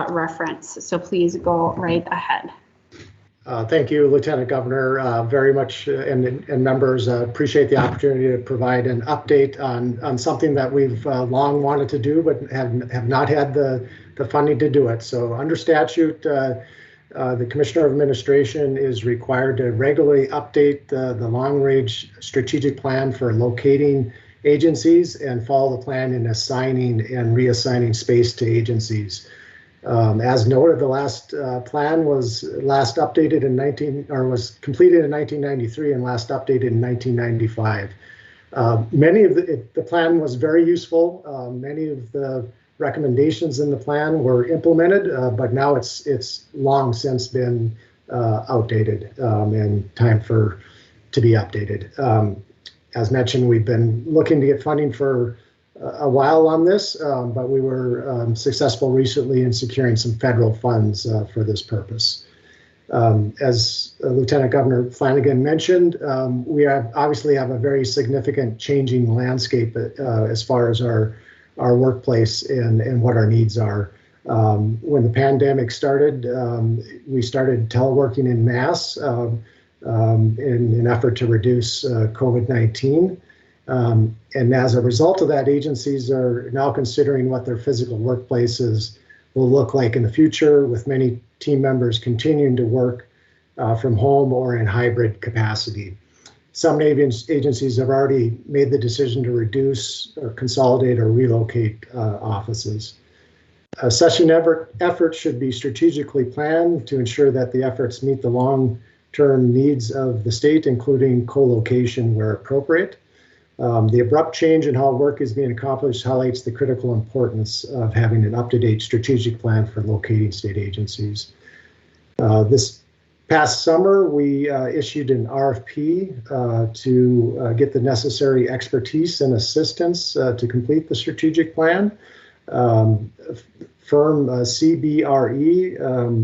reference. So please go right ahead. Thank you, Lieutenant Governor, very much, and members. Appreciate the opportunity to provide an update on something that we've long wanted to do, but have not had the funding to do it. So under statute, the Commissioner of Administration is required to regularly update the long-range strategic plan for locating agencies and follow the plan in assigning and reassigning space to agencies. As noted, the last plan was last updated in was completed in 1993 and last updated in 1995. Many of the plan was very useful. Many of the recommendations in the plan were implemented, but now it's long since been outdated and time to be updated. As mentioned, we've been looking to get funding for a while on this, but we were successful recently in securing some federal funds for this purpose. As Lieutenant Governor Flanagan mentioned, we obviously have a very significant changing landscape as far as our workplace and what our needs are. When the pandemic started, we started teleworking en masse in an effort to reduce COVID-19. And as a result of that, agencies are now considering what their physical workplaces will look like in the future, with many team members continuing to work from home or in hybrid capacity. Some agencies have already made the decision to reduce or consolidate or relocate offices. Such an effort should be strategically planned to ensure that the efforts meet the long-term needs of the state, including co-location where appropriate. The abrupt change in how work is being accomplished highlights the critical importance of having an up-to-date strategic plan for locating state agencies. This past summer, we issued an RFP to get the necessary expertise and assistance to complete the strategic plan. Firm CBRE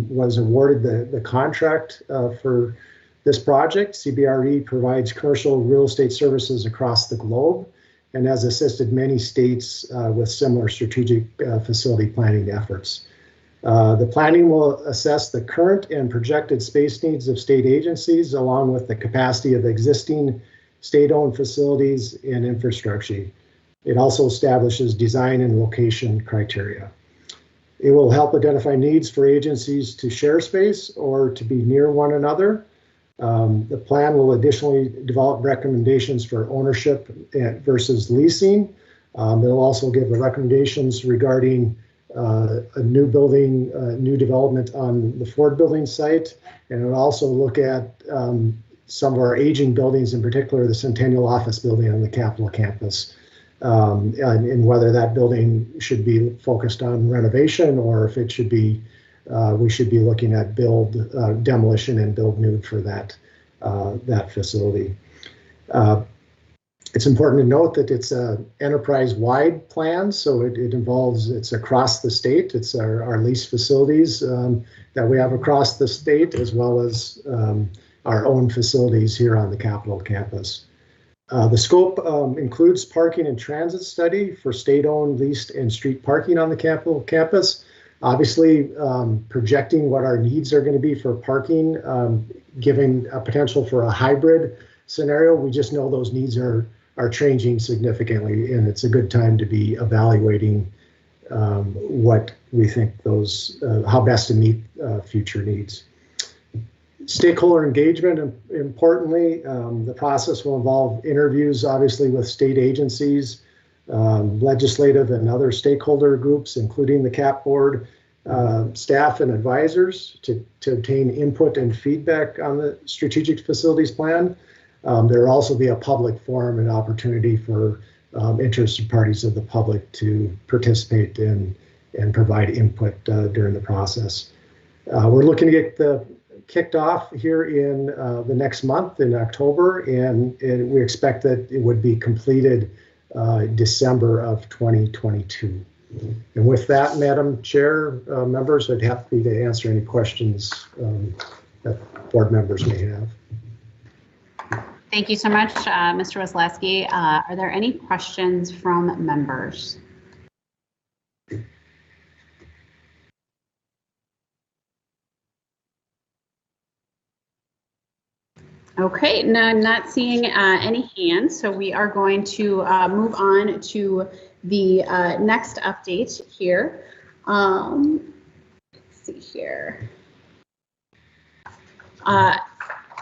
was awarded the contract for this project. CBRE provides commercial real estate services across the globe and has assisted many states with similar strategic facility planning efforts. The planning will assess the current and projected space needs of state agencies, along with the capacity of existing state-owned facilities, and infrastructure. It also establishes design and location criteria. It will help identify needs for agencies to share space or to be near one another. The plan will additionally develop recommendations for ownership versus leasing. They'll also give the recommendations regarding a new building, new development on the Ford building site, and it'll also look at some of our aging buildings, in particular the Centennial Office building on the Capitol campus, and whether that building should be focused on renovation or if it should be, we should be looking at demolition and build new for that facility. It's important to note that it's an enterprise-wide plan, so it's across the state. It's our leased facilities that we have across the state, as well as our own facilities here on the Capitol campus. The scope includes parking and transit study for state-owned, leased, and street parking on the Capitol campus. Obviously, projecting what our needs are going to be for parking, giving a potential for a hybrid scenario. We just know those needs are changing significantly, and it's a good time to be evaluating what we think how best to meet future needs. Stakeholder engagement, importantly, the process will involve interviews, obviously, with state agencies, legislative and other stakeholder groups, including the CAP board, staff and advisors to obtain input and feedback on the strategic facilities plan. There will also be a public forum and opportunity for interested parties of the public to participate and provide input during the process. We're looking to get kicked off here in the next month in October, and we expect that it would be completed December of 2022. And with that, Madam Chair, members, I'd happy to answer any questions that board members may have. Thank you so much, Mr. Wesleski. Are there any questions from members? Okay, no, I'm not seeing any hands, so we are going to move on to the next update here. Let's see here.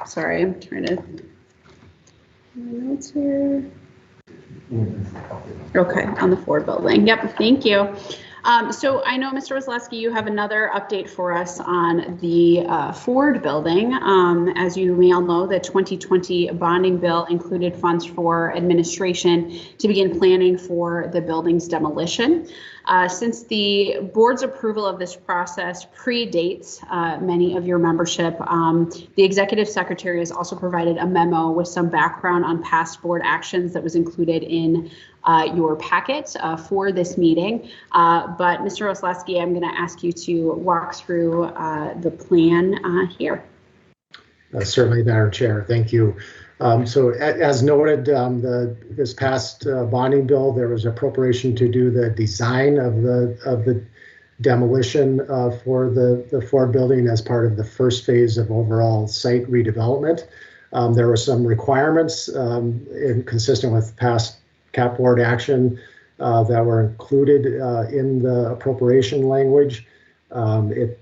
Sorry, I'm trying to notes here. Okay, on the Ford building. Yep, thank you. So I know, Mr. Wesleski, you have another update for us on the Ford building. As you may all know, the 2020 bonding bill included funds for administration to begin planning for the building's demolition. Since the board's approval of this process predates many of your membership, the executive secretary has also provided a memo with some background on past board actions that was included in your packet for this meeting. But Mr. Wesleski, I'm going to ask you to walk through the plan here. Certainly, Madam Chair. Thank you. So as noted, this past bonding bill, there was appropriation to do the design of the demolition for the Ford building as part of the first phase of overall site redevelopment. There were some requirements consistent with past CAP board action that were included in the appropriation language. It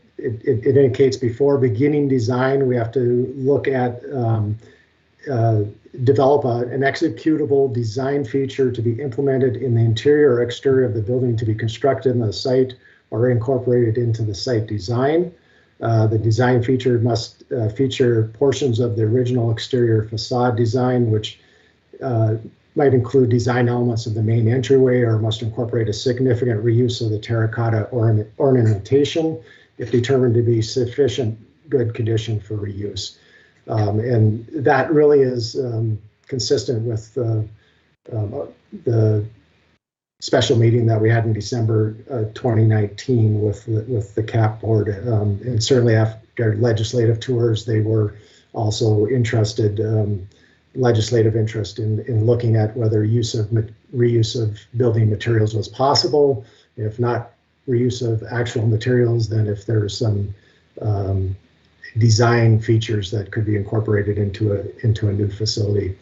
indicates before beginning design, we have to look at develop an executable design feature to be implemented in the interior or exterior of the building to be constructed in the site or incorporated into the site design. The design feature must feature portions of the original exterior facade design, which might include design elements of the main entryway, or must incorporate a significant reuse of the terracotta ornamentation if determined to be sufficient good condition for reuse. And that really is consistent with the special meeting that we had in December 2019 with the CAP board. And certainly after legislative tours, they were also interested, legislative interest in looking at whether reuse of building materials was possible. If not reuse of actual materials, then if there's some design features that could be incorporated into a new facility.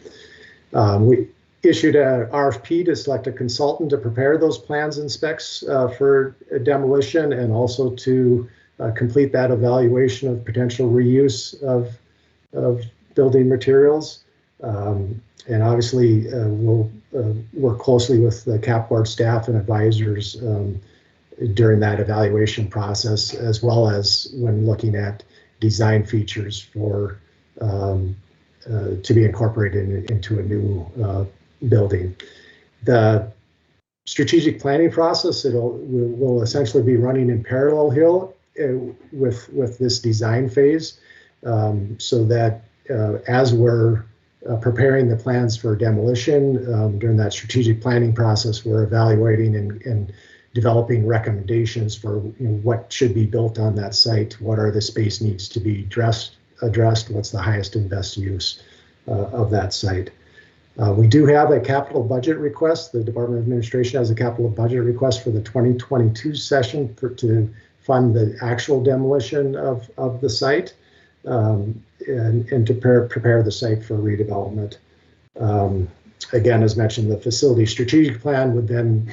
We issued a RFP to select a consultant to prepare those plans and specs for demolition, and also to complete that evaluation of potential reuse of building materials. And obviously, we'll work closely with the CAP board staff and advisors during that evaluation process, as well as when looking at design features for to be incorporated into a new building. The strategic planning process will essentially be running in parallel here with this design phase, so that as we're preparing the plans for demolition, during that strategic planning process, we're evaluating and developing recommendations for what should be built on that site, what are the space needs to be addressed, what's the highest and best use of that site. We do have a capital budget request. The Department of Administration has a capital budget request for the 2022 session to fund the actual demolition of the site and to prepare the site for redevelopment. Again, as mentioned, the facility strategic plan would then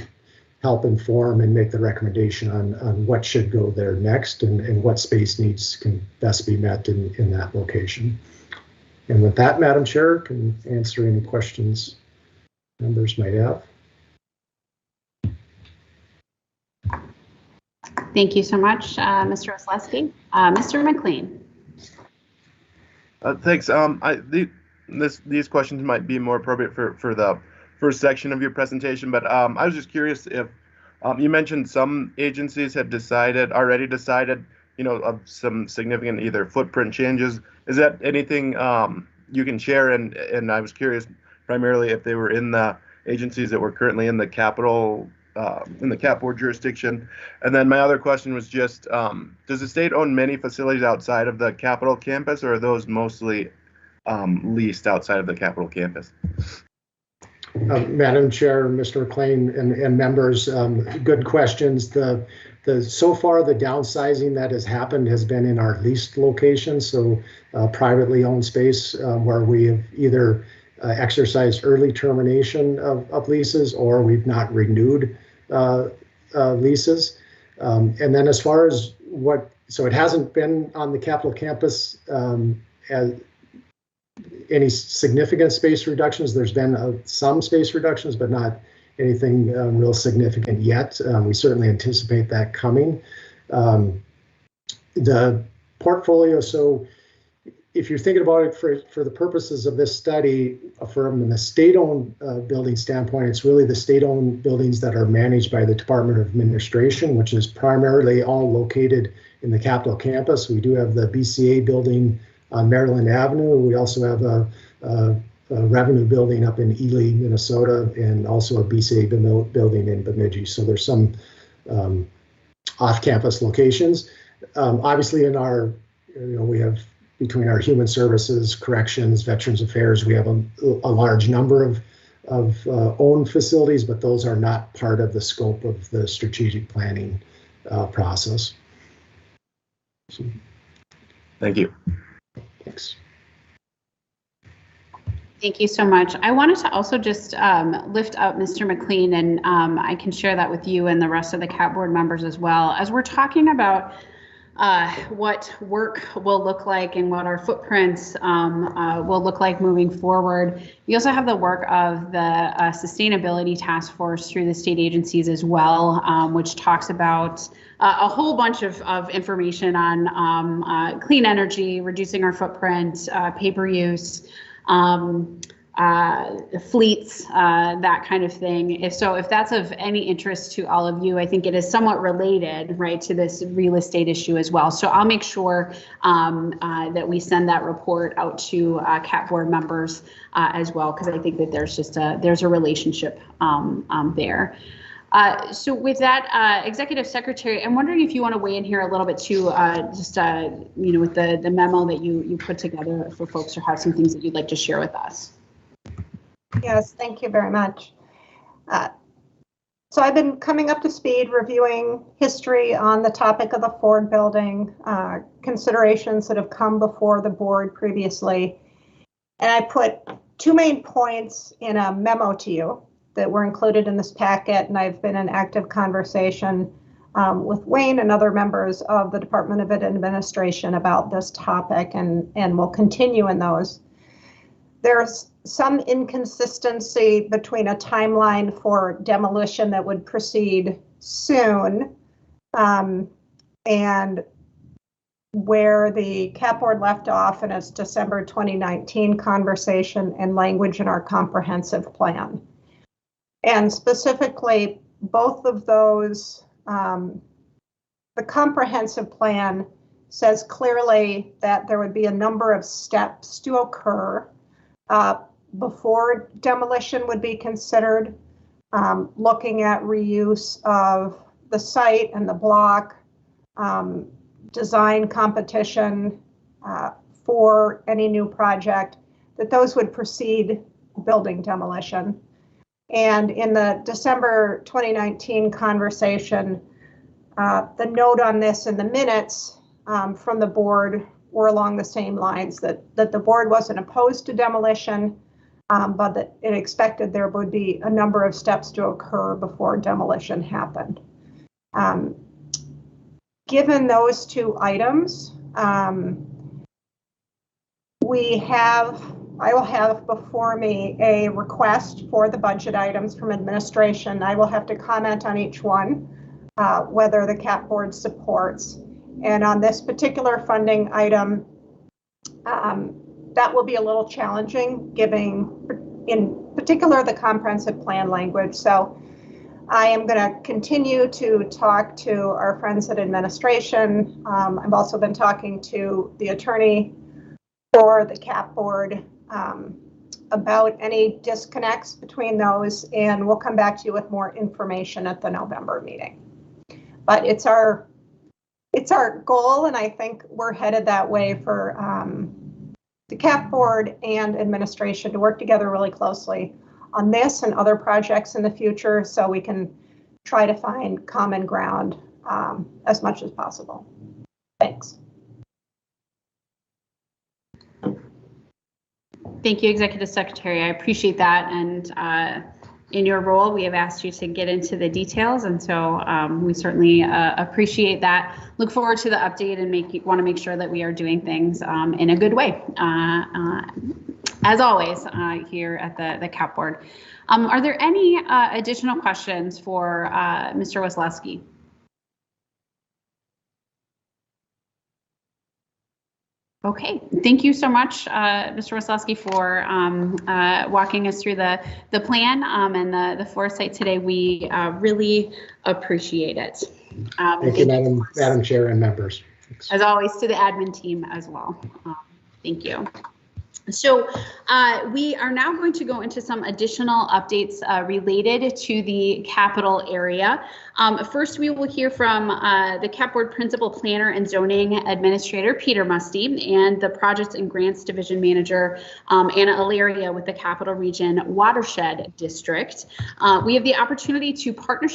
help inform and make the recommendation on what should go there next and what space needs can best be met in that location. And with that, Madam Chair, can answer any questions members might have. Thank you so much, Mr. Oslewski. Mr. McLean. Thanks. These questions might be more appropriate for the first section of your presentation, but I was just curious if you mentioned some agencies had already decided, of some significant either footprint changes. Is that anything you can share? And I was curious primarily if they were in the agencies that were currently in the capital, in the CAP board jurisdiction. And then my other question was just, does the state own many facilities outside of the Capitol campus, or are those mostly leased outside of the Capitol campus? Madam Chair, Mr. McLean, and members, good questions. So far, the downsizing that has happened has been in our leased locations, so privately owned space where we have either exercised early termination of leases or we've not renewed leases. And then as far as so it hasn't been on the Capitol campus as any significant space reductions. There's been some space reductions, but not anything real significant yet. We certainly anticipate that coming. The portfolio, so if you're thinking about it for the purposes of this study, from the state-owned building standpoint, it's really the state-owned buildings that are managed by the Department of Administration, which is primarily all located in the Capitol campus. We do have the BCA building on Maryland Avenue. We also have a revenue building up in Ely, Minnesota, and also a BCA building in Bemidji. So there's some off-campus locations. Obviously, in our, we have between our human services, corrections, Veterans Affairs, we have a large number of owned facilities, but those are not part of the scope of the strategic planning process. So, thank you. Thanks. Thank you so much. I wanted to also just lift up Mr. McLean, and I can share that with you and the rest of the CAP board members as well. As we're talking about what work will look like and what our footprints will look like moving forward, we also have the work of the sustainability task force through the state agencies as well, which talks about a whole bunch of information on clean energy, reducing our footprint, paper use, fleets, that kind of thing. If that's of any interest to all of you, I think it is somewhat related, right, to this real estate issue as well. So I'll make sure that we send that report out to CAP board members as well, because I think that there's a relationship there. So with that, Executive Secretary, I'm wondering if you want to weigh in here a little bit too, with the memo that you put together for folks, or have some things that you'd like to share with us. Yes, thank you very much. So I've been coming up to speed reviewing history on the topic of the Ford building, considerations that have come before the board previously. And I put two main points in a memo to you that were included in this packet, and I've been in active conversation with Wayne and other members of the Department of Administration about this topic, and will continue in those. There's some inconsistency between a timeline for demolition that would proceed soon and where the CAP board left off in its December 2019 conversation and language in our comprehensive plan. And specifically, both of those, the comprehensive plan says clearly that there would be a number of steps to occur before demolition would be considered, looking at reuse of the site and the block, design competition for any new project, that those would precede building demolition. And in the December 2019 conversation, the note on this in the minutes from the board were along the same lines, that the board wasn't opposed to demolition, but that it expected there would be a number of steps to occur before demolition happened. Given those two items, I will have before me a request for the budget items from administration. I will have to comment on each one, whether the CAP board supports. And on this particular funding item, that will be a little challenging, given in particular the comprehensive plan language. So I am going to continue to talk to our friends at administration. I've also been talking to the attorney for the CAP board about any disconnects between those, and we'll come back to you with more information at the November meeting. But it's our goal, and I think we're headed that way for the CAP board and administration to work together really closely on this and other projects in the future, so we can try to find common ground as much as possible. Thanks. Thank you, Executive Secretary. I appreciate that. And in your role, we have asked you to get into the details. And so we certainly appreciate that. Look forward to the update and want to make sure that we are doing things in a good way, as always, here at the CAP board. Are there any additional questions for Mr. Weslowski? Okay, thank you so much, Mr. Weslowski, for walking us through the plan and the foresight today. We really appreciate it. Thank you, Madam Chair and members. Thanks. As always, to the admin team as well. Thank you. So we are now going to go into some additional updates related to the capital area. First, we will hear from the CAP Board Principal Planner and Zoning Administrator, Peter Musty, and the Projects and Grants Division Manager, Anna Ilaria, with the Capital Region Watershed District. We have the opportunity to partner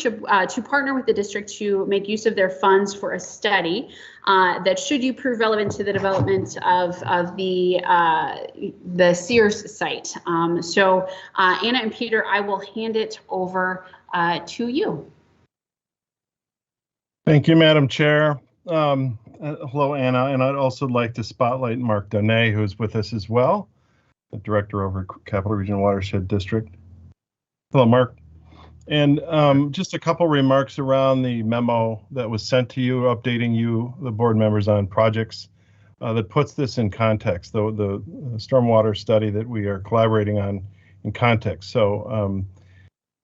with the district to make use of their funds for a study that, should you prove relevant to the development of the Sears site. So Anna and Peter, I will hand it over to you. Thank you, Madam Chair. Hello, Anna, and I'd also like to spotlight Mark Donay, who's with us as well, the Director over Capital Region Watershed District. Hello, Mark. And just a couple remarks around the memo that was sent to you, updating you, the board members, on projects that puts this in context, the stormwater study that we are collaborating on in context. So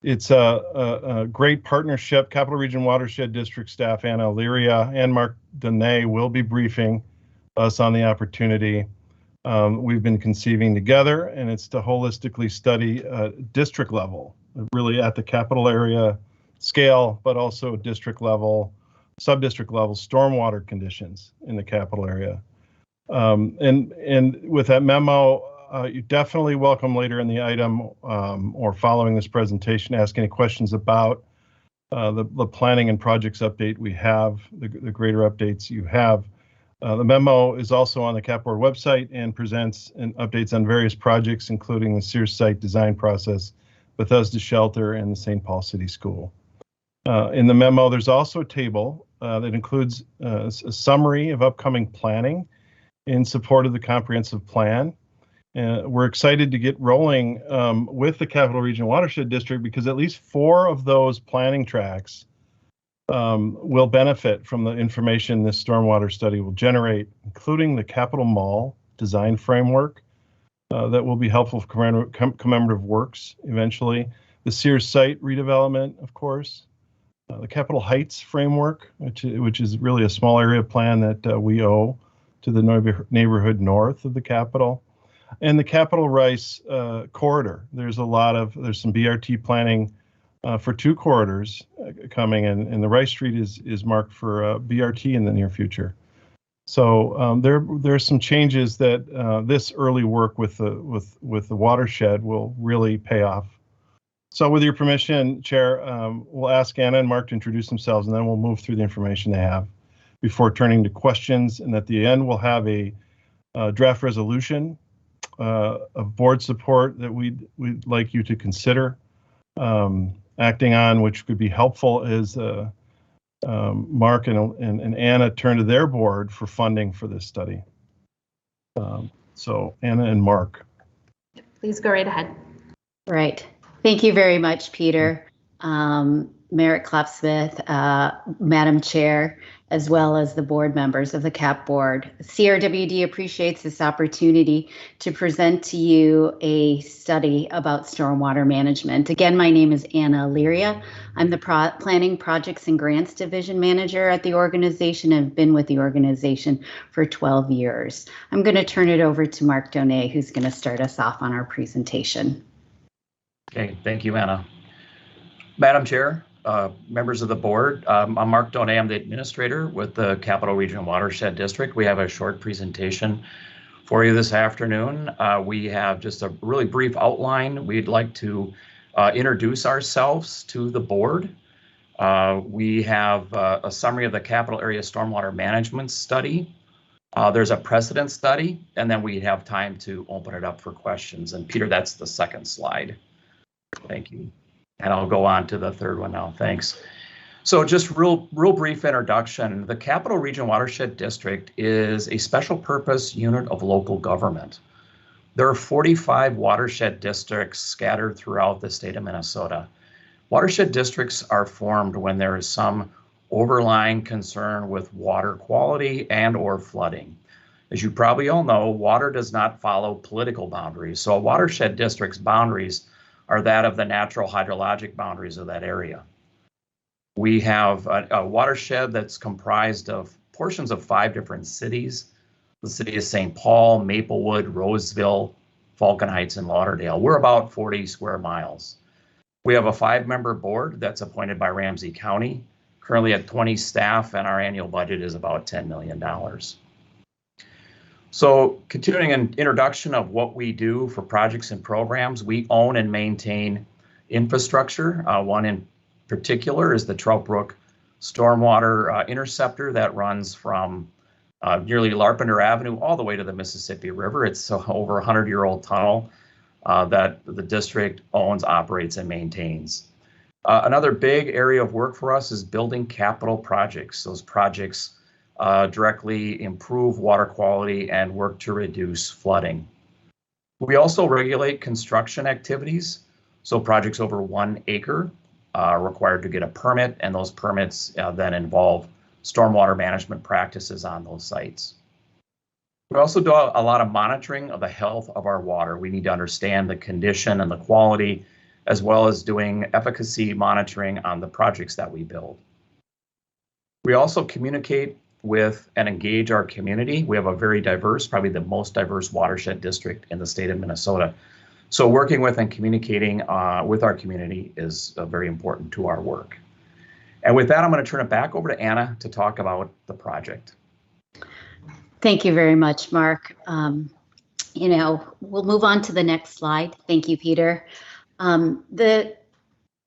it's a great partnership. Capital Region Watershed District staff, Anna Ilaria and Mark Donay, will be briefing us on the opportunity we've been conceiving together, and it's to holistically study district level, really at the capital area scale, but also district level, sub-district level stormwater conditions in the capital area. And with that memo, you're definitely welcome later in the item or following this presentation, ask any questions about the planning and projects update we have, the greater updates you have. The memo is also on the CAP board website and presents updates on various projects, including the Sears site design process, Bethesda Shelter, and the St. Paul City School. In the memo, there's also a table that includes a summary of upcoming planning in support of the comprehensive plan. We're excited to get rolling with the Capital Region Watershed District because at least 4 of those planning tracks will benefit from the information this stormwater study will generate, including the Capital Mall design framework that will be helpful for commemorative works eventually, the Sears site redevelopment, of course, the Capitol Heights framework, which is really a small area plan that we owe to the neighborhood north of the Capitol, and the Capitol Rice corridor. There's some BRT planning for 2 corridors coming, and the Rice Street is marked for BRT in the near future. So there's some changes that this early work with the watershed will really pay off. So with your permission, Chair, we'll ask Anna and Mark to introduce themselves, and then we'll move through the information they have before turning to questions. And at the end, we'll have a draft resolution of board support that we'd like you to consider acting on, which could be helpful as Mark and Anna turn to their board for funding for this study. So Anna and Mark. Please go right ahead. Right. Thank you very much, Peter, Merritt Klopsmith, Madam Chair, as well as the board members of the CAP board. CRWD appreciates this opportunity to present to you a study about stormwater management. Again, my name is Anna Illyria. I'm the Planning Projects and Grants Division Manager at the organization and have been with the organization for 12 years. I'm going to turn it over to Mark Donay, who's going to start us off on our presentation. Okay, thank you, Anna. Madam Chair, members of the board, I'm Mark Donay. I'm the administrator with the Capital Region Watershed District. We have a short presentation for you this afternoon. We have just a really brief outline. We'd like to introduce ourselves to the board. We have a summary of the Capital Area Stormwater Management Study. There's a precedent study, and then we have time to open it up for questions. And Peter, that's the second slide. Thank you. And I'll go on to the third one now. Thanks. So just real brief introduction. The Capital Region Watershed District is a special purpose unit of local government. There are 45 watershed districts scattered throughout the state of Minnesota. Watershed districts are formed when there is some overlying concern with water quality and/or flooding. As you probably all know, water does not follow political boundaries. So a watershed district's boundaries are that of the natural hydrologic boundaries of that area. We have a watershed that's comprised of portions of 5 different cities. The city of St. Paul, Maplewood, Roseville, Falcon Heights, and Lauderdale. We're about 40 square miles. We have a 5-member board that's appointed by Ramsey County, currently at 20 staff, and our annual budget is about $10 million. So continuing an introduction of what we do for projects and programs, we own and maintain infrastructure. One in particular is the Trout Brook Stormwater Interceptor that runs from nearly Larpenteur Avenue all the way to the Mississippi River. It's over a 100-year-old tunnel that the district owns, operates, and maintains. Another big area of work for us is building capital projects. Those projects directly improve water quality and work to reduce flooding. We also regulate construction activities. So projects over 1 acre are required to get a permit, and those permits then involve stormwater management practices on those sites. We also do a lot of monitoring of the health of our water. We need to understand the condition and the quality, as well as doing efficacy monitoring on the projects that we build. We also communicate with and engage our community. We have a very diverse, probably the most diverse watershed district in the state of Minnesota. So working with and communicating with our community is very important to our work. And with that, I'm going to turn it back over to Anna to talk about the project. Thank you very much, Mark. We'll move on to the next slide. Thank you, Peter.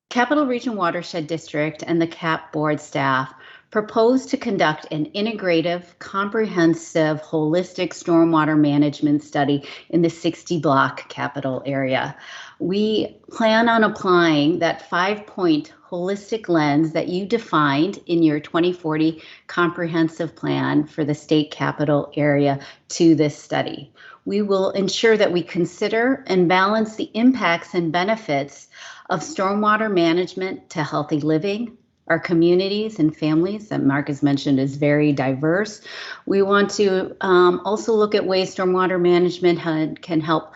Capital Region Watershed District and the CAP board staff propose to conduct an integrative, comprehensive, holistic stormwater management study in the 60-block capital area. We plan on applying that 5-point holistic lens that you defined in your 2040 comprehensive plan for the state capital area to this study. We will ensure that we consider and balance the impacts and benefits of stormwater management to healthy living, our communities and families that Mark has mentioned is very diverse. We want to also look at ways stormwater management can help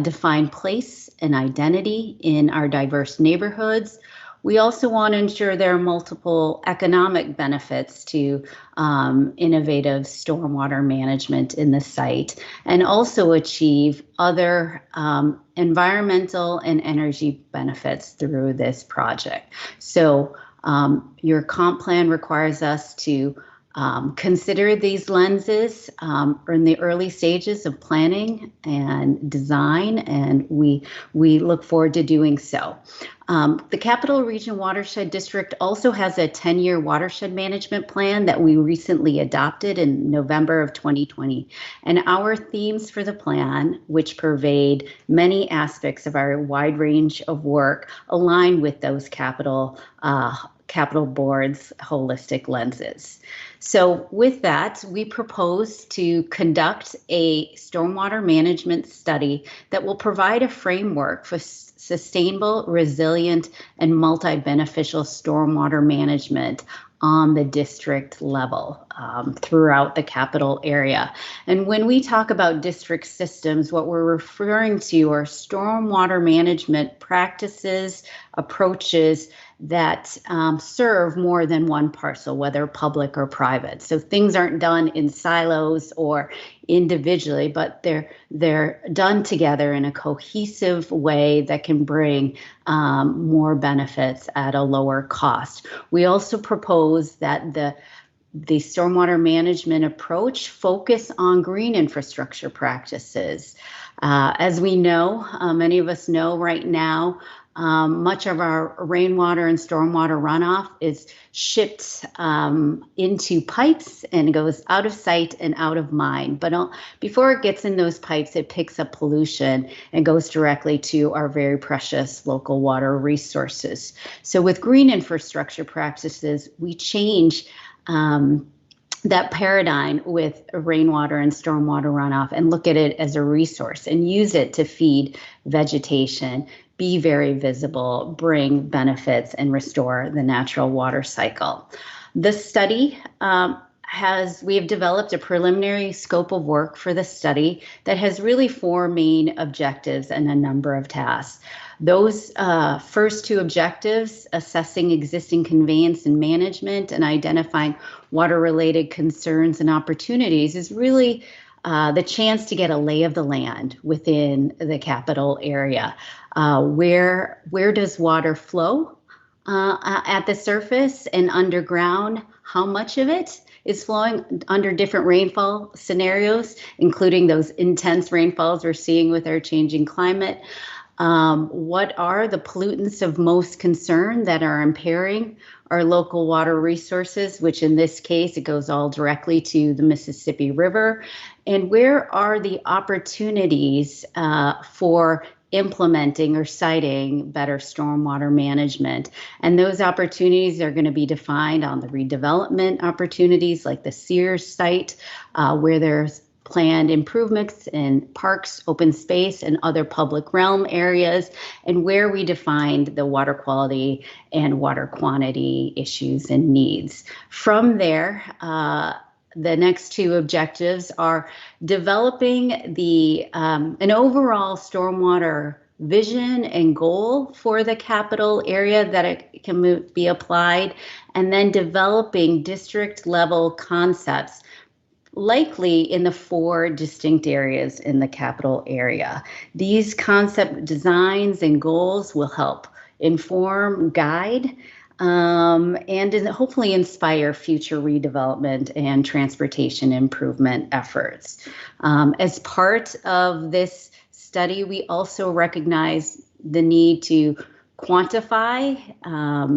define place and identity in our diverse neighborhoods. We also want to ensure there are multiple economic benefits to innovative stormwater management in the site, and also achieve other environmental and energy benefits through this project. So your comp plan requires us to consider these lenses in the early stages of planning and design, and we look forward to doing so. The Capital Region Watershed District also has a 10-year watershed management plan that we recently adopted in November of 2020. And our themes for the plan, which pervade many aspects of our wide range of work, align with those capital board's holistic lenses. So with that, we propose to conduct a stormwater management study that will provide a framework for sustainable, resilient, and multi-beneficial stormwater management on the district level throughout the capital area. And when we talk about district systems, what we're referring to are stormwater management practices, approaches that serve more than one parcel, whether public or private. So things aren't done in silos or individually, but they're done together in a cohesive way that can bring more benefits at a lower cost. We also propose that the stormwater management approach focus on green infrastructure practices. As we know, many of us know right now, much of our rainwater and stormwater runoff is shipped into pipes and goes out of sight and out of mind. But before it gets in those pipes, it picks up pollution and goes directly to our very precious local water resources. So with green infrastructure practices, we change that paradigm with rainwater and stormwater runoff and look at it as a resource and use it to feed vegetation, be very visible, bring benefits, and restore the natural water cycle. The study we have developed a preliminary scope of work for the study that has really 4 main objectives and a number of tasks. Those first 2 objectives, assessing existing conveyance and management and identifying water-related concerns and opportunities, is really the chance to get a lay of the land within the capital area. Where does water flow at the surface and underground? How much of it is flowing under different rainfall scenarios, including those intense rainfalls we're seeing with our changing climate? What are the pollutants of most concern that are impairing our local water resources, which in this case, it goes all directly to the Mississippi River? And where are the opportunities for implementing or citing better stormwater management? And those opportunities are going to be defined on the redevelopment opportunities like the Sears site, where there's planned improvements in parks, open space, and other public realm areas, and where we defined the water quality and water quantity issues and needs. From there, the next 2 objectives are developing an overall stormwater vision and goal for the capital area that it can be applied, and then developing district level concepts, likely in the 4 distinct areas in the capital area. These concept designs and goals will help inform, guide, and hopefully inspire future redevelopment and transportation improvement efforts. As part of this study, we also recognize the need to quantify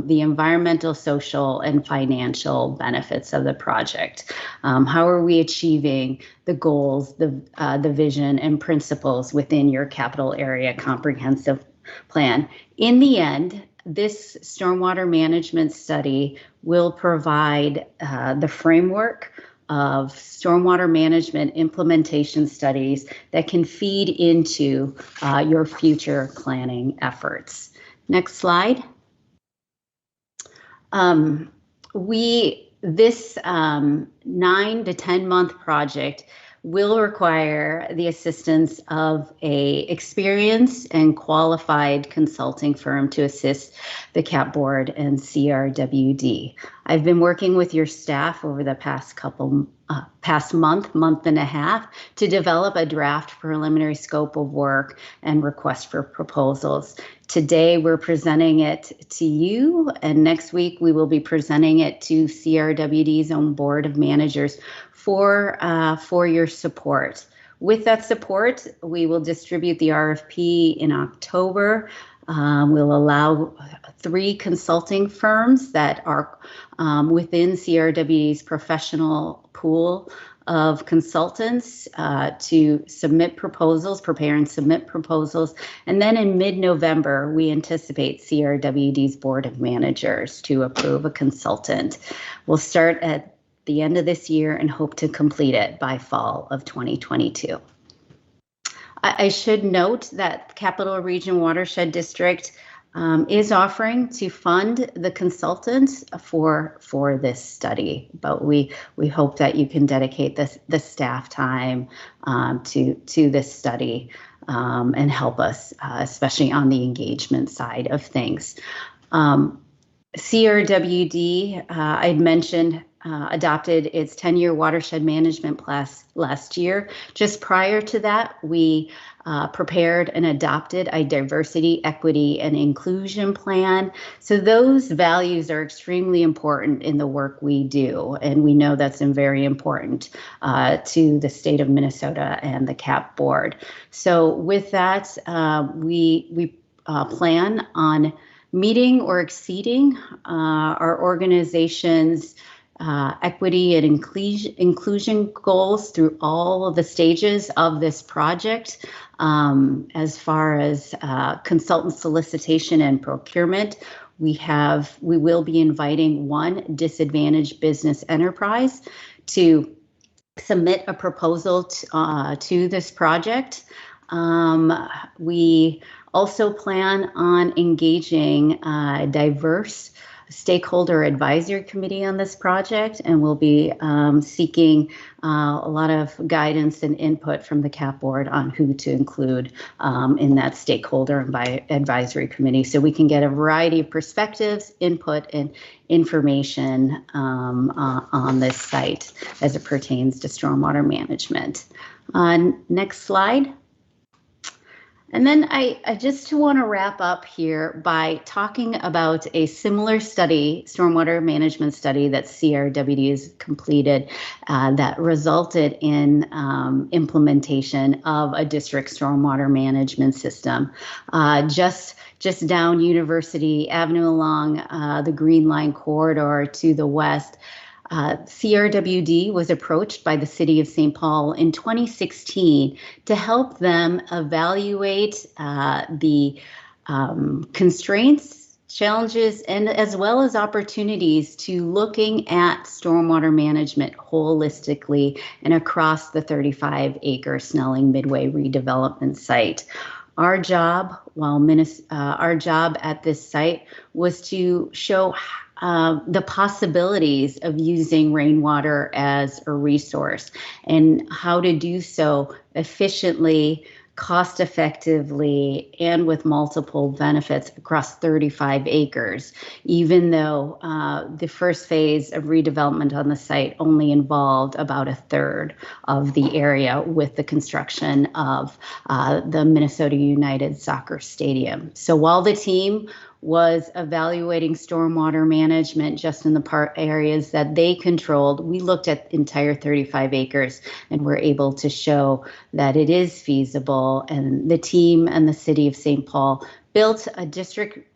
the environmental, social, and financial benefits of the project. How are we achieving the goals, the vision, and principles within your capital area comprehensive plan? In the end, this stormwater management study will provide the framework of stormwater management implementation studies that can feed into your future planning efforts. Next slide. This 9 to 10 month project will require the assistance of a experienced and qualified consulting firm to assist the CAP board and CRWD. I've been working with your staff over the past month and a half to develop a draft preliminary scope of work and request for proposals. Today we're presenting it to you, and next week we will be presenting it to CRWD's own board of managers for your support. With that support, we will distribute the RFP in October. We'll allow 3 consulting firms that are within CRWD's professional pool of consultants to submit proposals, prepare and submit proposals. And then in mid-November, we anticipate CRWD's board of managers to approve a consultant. We'll start at the end of this year and hope to complete it by fall of 2022. I should note that Capital Region Watershed District is offering to fund the consultants for this study, but we hope that you can dedicate the staff time to this study and help us, especially on the engagement side of things. CRWD, I'd mentioned, adopted its 10-year watershed management plan last year. Just prior to that, we prepared and adopted a diversity, equity, and inclusion plan. So those values are extremely important in the work we do, and we know that's very important to the state of Minnesota and the CAP board. So with that, we plan on meeting or exceeding our organization's equity and inclusion goals through all of the stages of this project. As far as consultant solicitation and procurement, we will be inviting 1 disadvantaged business enterprise to submit a proposal to this project. We also plan on engaging a diverse stakeholder advisory committee on this project, and we'll be seeking a lot of guidance and input from the CAP board on who to include in that stakeholder advisory committee, so we can get a variety of perspectives, input, and information on this site as it pertains to stormwater management. Next slide. And then I just want to wrap up here by talking about a similar study, stormwater management study that CRWD has completed that resulted in implementation of a district stormwater management system. Just down University Avenue along the Green Line corridor to the west, CRWD was approached by the city of St. Paul in 2016 to help them evaluate the constraints, challenges, and as well as opportunities to looking at stormwater management holistically and across the 35-acre Snelling Midway redevelopment site. Our job, our job at this site was to show the possibilities of using rainwater as a resource and how to do so efficiently, cost effectively, and with multiple benefits across 35 acres, even though the first phase of redevelopment on the site only involved about 1/3 of the area with the construction of the Minnesota United Soccer Stadium. So while the team was evaluating stormwater management just in the areas that they controlled, we looked at entire 35 acres and were able to show that it is feasible. And the team and the city of St. Paul built a district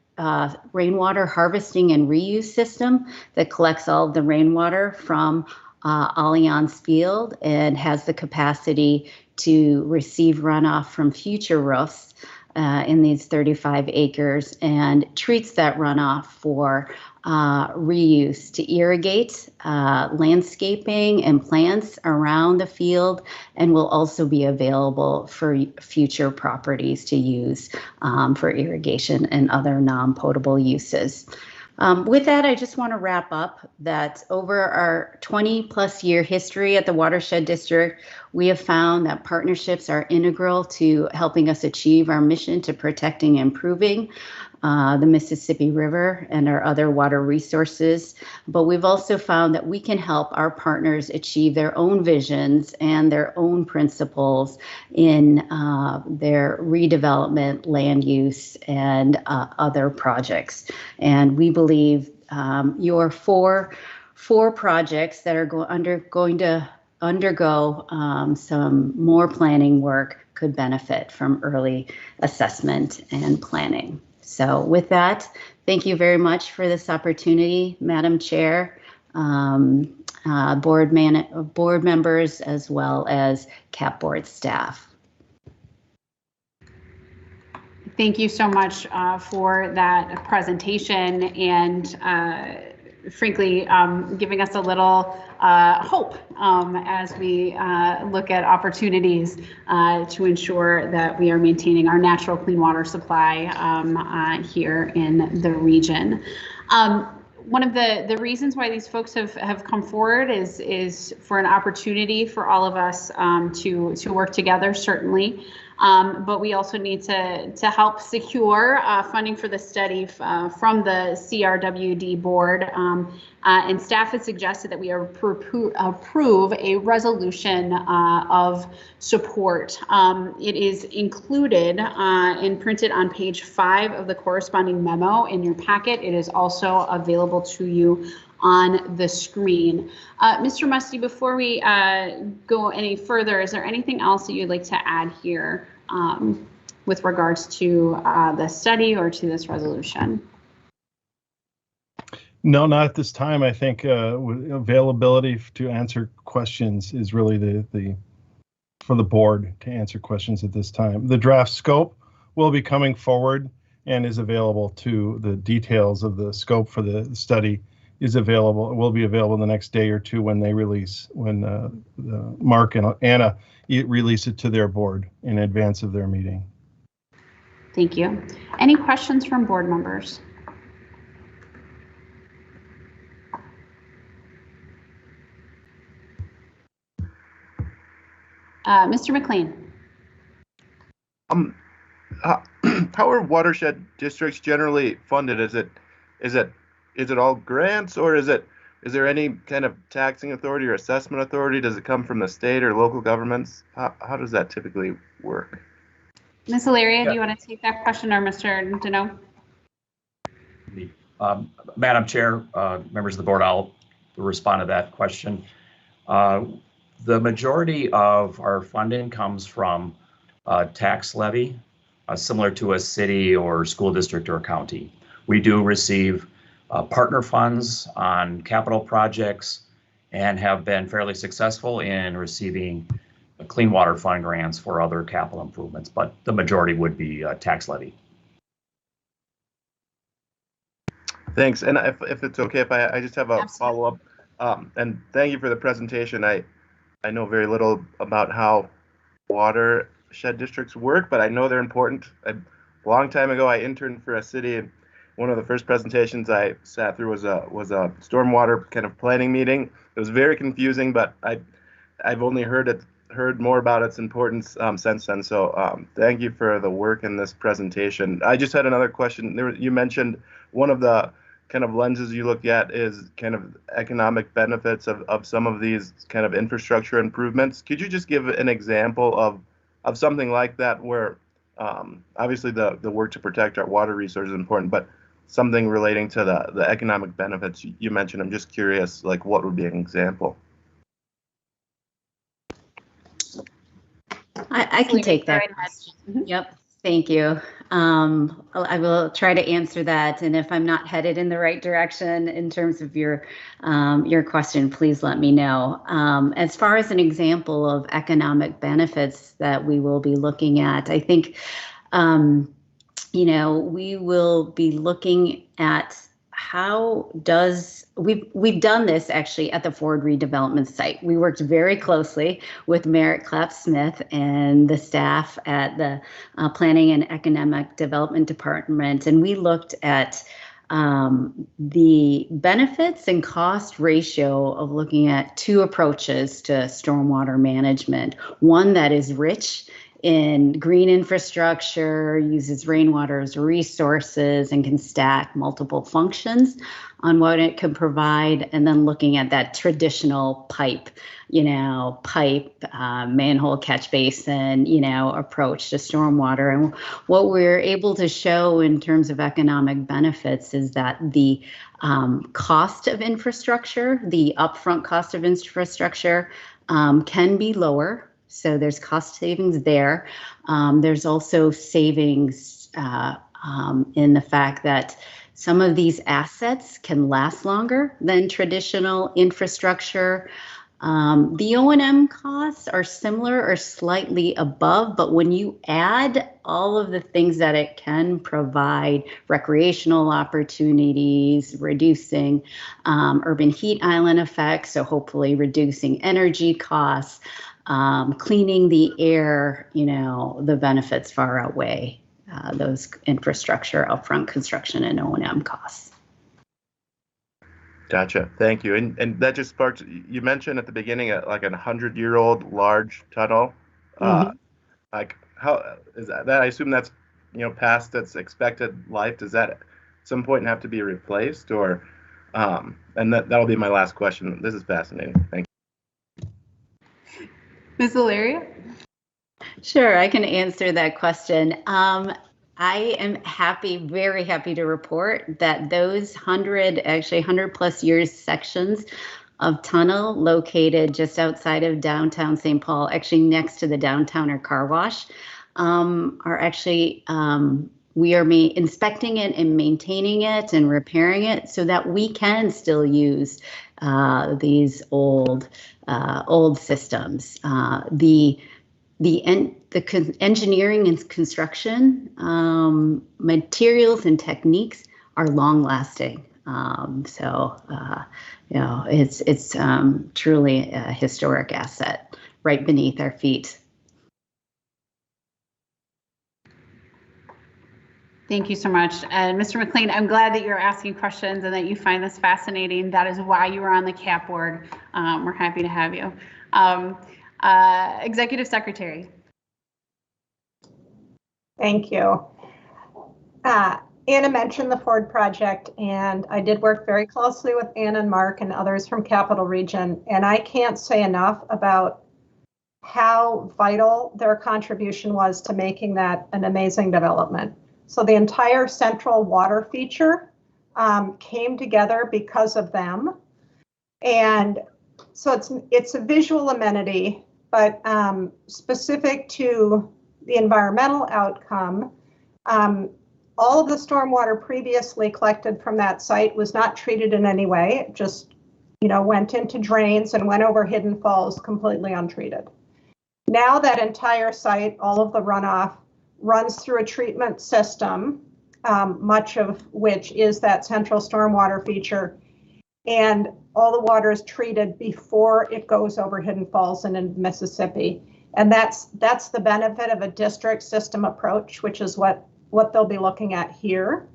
rainwater harvesting and reuse system that collects all of the rainwater from Allianz Field and has the capacity to receive runoff from future roofs in these 35 acres and treats that runoff for reuse to irrigate landscaping and plants around the field, and will also be available for future properties to use for irrigation and other non-potable uses. With that, I just want to wrap up that over our 20+ year history at the Watershed District, we have found that partnerships are integral to helping us achieve our mission to protecting and improving the Mississippi River and our other water resources. But we've also found that we can help our partners achieve their own visions and their own principles in their redevelopment, land use, and other projects. And we believe your four projects that are going to undergo some more planning work could benefit from early assessment and planning. So with that, thank you very much for this opportunity, Madam Chair, board members, as well as CAP board staff. Thank you so much for that presentation and frankly, giving us a little hope as we look at opportunities to ensure that we are maintaining our natural clean water supply here in the region. One of the reasons why these folks have come forward is for an opportunity for all of us to work together, certainly. But we also need to help secure funding for the study from the CRWD board. And staff has suggested that we approve a resolution of support. It is included and printed on page 5 of the corresponding memo in your packet. It is also available to you on the screen. Mr. Musty, before we go any further, is there anything else that you'd like to add here with regards to the study or to this resolution? No, not at this time. I think availability to answer questions is really the for the board to answer questions at this time. The draft scope will be coming forward and is available to the details of the scope for the study is available. It will be available the next day or two when they release, when Mark and Anna release it to their board in advance of their meeting. Thank you. Any questions from board members? Mr. McLean. How are watershed districts generally funded? Is it all grants, or is there any kind of taxing authority or assessment authority? Does it come from the state or local governments? How does that typically work? Ms. Ilaria, do you want to take that question, or Mr. Deneau? Madam Chair, members of the board, I'll respond to that question. The majority of our funding comes from tax levy, similar to a city or school district or county. We do receive partner funds on capital projects and have been fairly successful in receiving clean water fund grants for other capital improvements, but the majority would be tax levy. Thanks. And if it's okay, if I just have a follow-up, and thank you for the presentation. I know very little about how watershed districts work, but I know they're important. A long time ago, I interned for a city, and one of the first presentations I sat through was a stormwater kind of planning meeting. It was very confusing, but I've only heard more about its importance since then. So thank you for the work in this presentation. I just had another question. You mentioned one of the kind of lenses you look at is kind of economic benefits of some of these kind of infrastructure improvements. Could you just give an example of something like that where obviously the work to protect our water resources is important, but something relating to the economic benefits you mentioned? I'm just curious, like what would be an example? I can take that. Yep. Thank you. I will try to answer that, and if I'm not headed in the right direction in terms of your question, please let me know. As far as an example of economic benefits that we will be looking at, I think, we will be looking at how does we've done this actually at the Ford redevelopment site. We worked very closely with Merritt Clapp-Smith and the staff at the Planning and Economic Development Department, and we looked at the benefits and cost ratio of looking at two approaches to stormwater management. One that is rich in green infrastructure, uses rainwater as resources, and can stack multiple functions on what it can provide, and then looking at that traditional pipe, manhole catch basin, approach to stormwater. And what we're able to show in terms of economic benefits is that the cost of infrastructure, the upfront cost of infrastructure, can be lower. So there's cost savings there. There's also savings in the fact that some of these assets can last longer than traditional infrastructure. The O&M costs are similar or slightly above, but when you add all of the things that it can provide, recreational opportunities, reducing urban heat island effects, so hopefully reducing energy costs, cleaning the air, the benefits far outweigh those infrastructure, upfront construction, and O&M costs. Gotcha. Thank you. And that just sparked, you mentioned at the beginning, like a 100-year-old large tunnel. Like how is that? I assume that's, past its expected life. Does that at some point have to be replaced, or, and that'll be my last question. This is fascinating. Thank you. Ms. Ilaria? Sure, I can answer that question. I am very happy to report that those 100 plus years sections of tunnel located just outside of downtown St. Paul, actually next to the downtowner car wash, are actually, we are inspecting it and maintaining it and repairing it so that we can still use these old systems. The engineering and construction materials and techniques are long lasting. It's truly a historic asset right beneath our feet. Thank you so much. And Mr. McLean, I'm glad that you're asking questions and that you find this fascinating. That is why you are on the CAP board. We're happy to have you. Executive Secretary. Thank you. Anna mentioned the Ford project, and I did work very closely with Anna and Mark and others from Capital Region, and I can't say enough about how vital their contribution was to making that an amazing development. So the entire central water feature came together because of them. And so it's a visual amenity, but specific to the environmental outcome, all of the stormwater previously collected from that site was not treated in any way. It just, went into drains and went over hidden falls completely untreated. Now that entire site, all of the runoff, runs through a treatment system, much of which is that central stormwater feature, and all the water is treated before it goes over hidden falls and into Mississippi. And that's the benefit of a district system approach, which is what they'll be looking at here.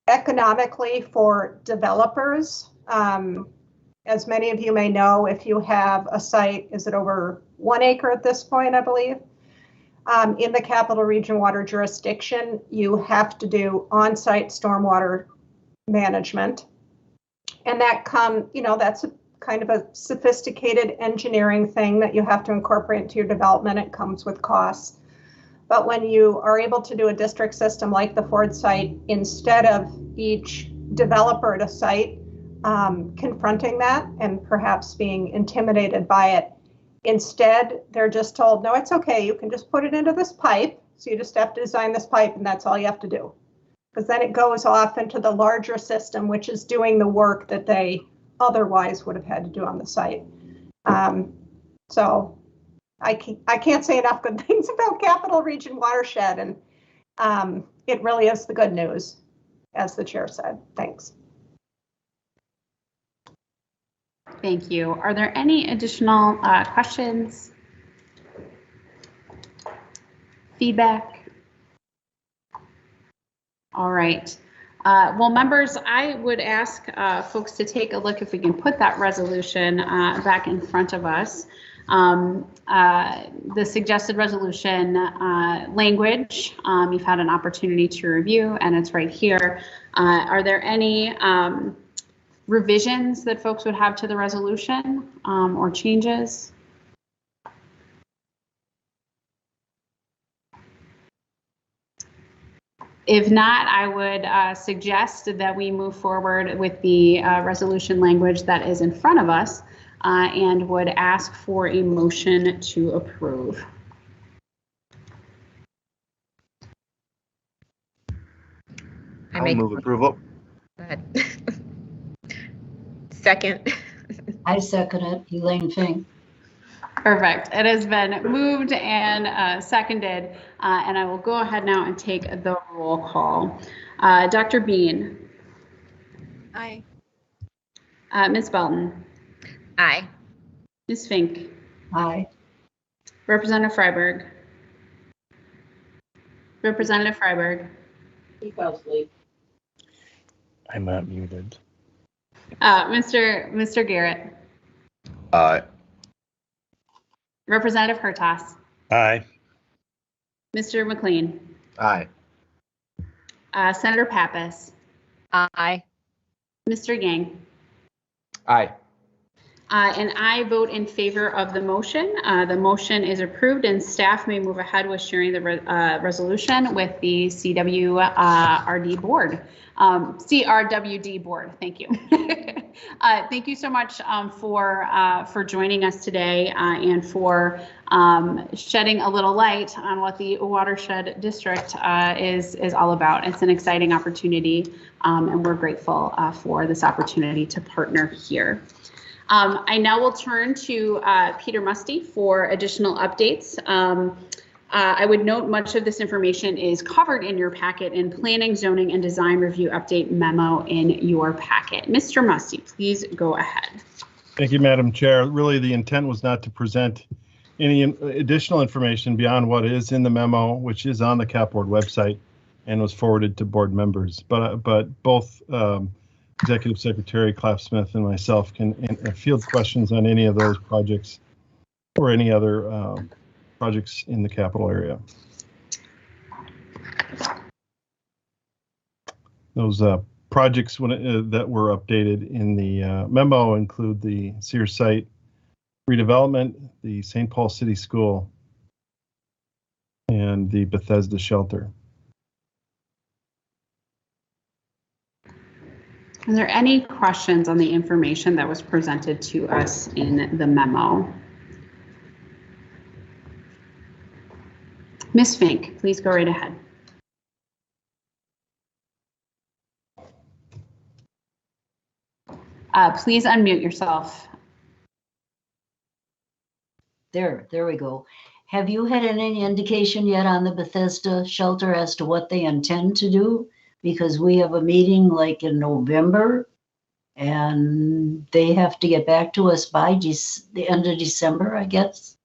Economically, for developers, as many of you may know, if you have a site, is it over 1 acre at this point, I believe? In the Capital Region water jurisdiction, you have to do on-site stormwater management. And that's a kind of a sophisticated engineering thing that you have to incorporate into your development. It comes with costs. But when you are able to do a district system like the Ford site, instead of each developer at a site confronting that and perhaps being intimidated by it, Instead, they're just told, no, it's okay. You can just put it into this pipe. So you just have to design this pipe and that's all you have to do. Because then it goes off into the larger system, which is doing the work that they otherwise would have had to do on the site. So I can't say enough good things about Capital Region Watershed, and it really is the good news, as the chair said. Thanks. Thank you. Are there any additional questions? Feedback? All right. Well, members, I would ask folks to take a look if we can put that resolution back in front of us. The suggested resolution language, you've had an opportunity to review, and it's right here. Are there any revisions that folks would have to the resolution or changes? If not, I would suggest that we move forward with the resolution language that is in front of us and would ask for a motion to approve. I'll move approval. Go ahead. Second. I second it. Elaine Fink. Perfect. It has been moved and seconded, and I will go ahead now and take the roll call. Dr. Bean. Aye. Ms. Belton. Aye. Ms. Fink. Aye. Representative Freiberg. Representative Freiberg. He fell asleep. I'm not muted. Mr. Garrett. Aye. Representative Hertas. Aye. Mr. McLean. Aye. Senator Pappas. Aye. Mr. Yang. Aye. And I vote in favor of the motion. The motion is approved, and staff may move ahead with sharing the resolution with the CWRD board. CRWD board. Thank you. Thank you so much for joining us today and for shedding a little light on what the watershed district is all about. It's an exciting opportunity, and we're grateful for this opportunity to partner here. I now will turn to Peter Musty for additional updates. I would note much of this information is covered in your packet in Planning, Zoning, and Design Review Update memo in your packet. Mr. Musty, please go ahead. Thank you, Madam Chair. Really, the intent was not to present any additional information beyond what is in the memo, which is on the CAP board website and was forwarded to board members. But both Executive Secretary Clapsmith and myself can field questions on any of those projects or any other projects in the capital area. Those projects that were updated in the memo include the Sears site redevelopment, the St. Paul City School, and the Bethesda shelter. Are there any questions on the information that was presented to us in the memo? Ms. Fink, please go right ahead. Please unmute yourself. There we go. Have you had any indication yet on the Bethesda shelter as to what they intend to do? Because we have a meeting like in November and they have to get back to us by the end of December, I guess.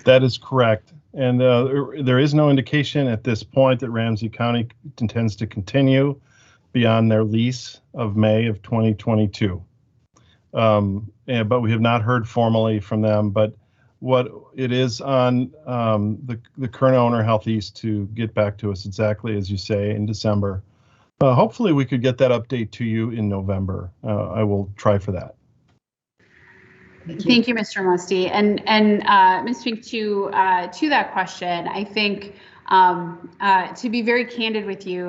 That is correct. And there is no indication at this point that Ramsey County intends to continue beyond their lease of May of 2022. But we have not heard formally from them. But what it is on the current owner, Health East, to get back to us exactly as you say in December. Hopefully we could get that update to you in November. I will try for that. Thank you, Mr. Musty. And Ms. Fink, to that question, I think to be very candid with you,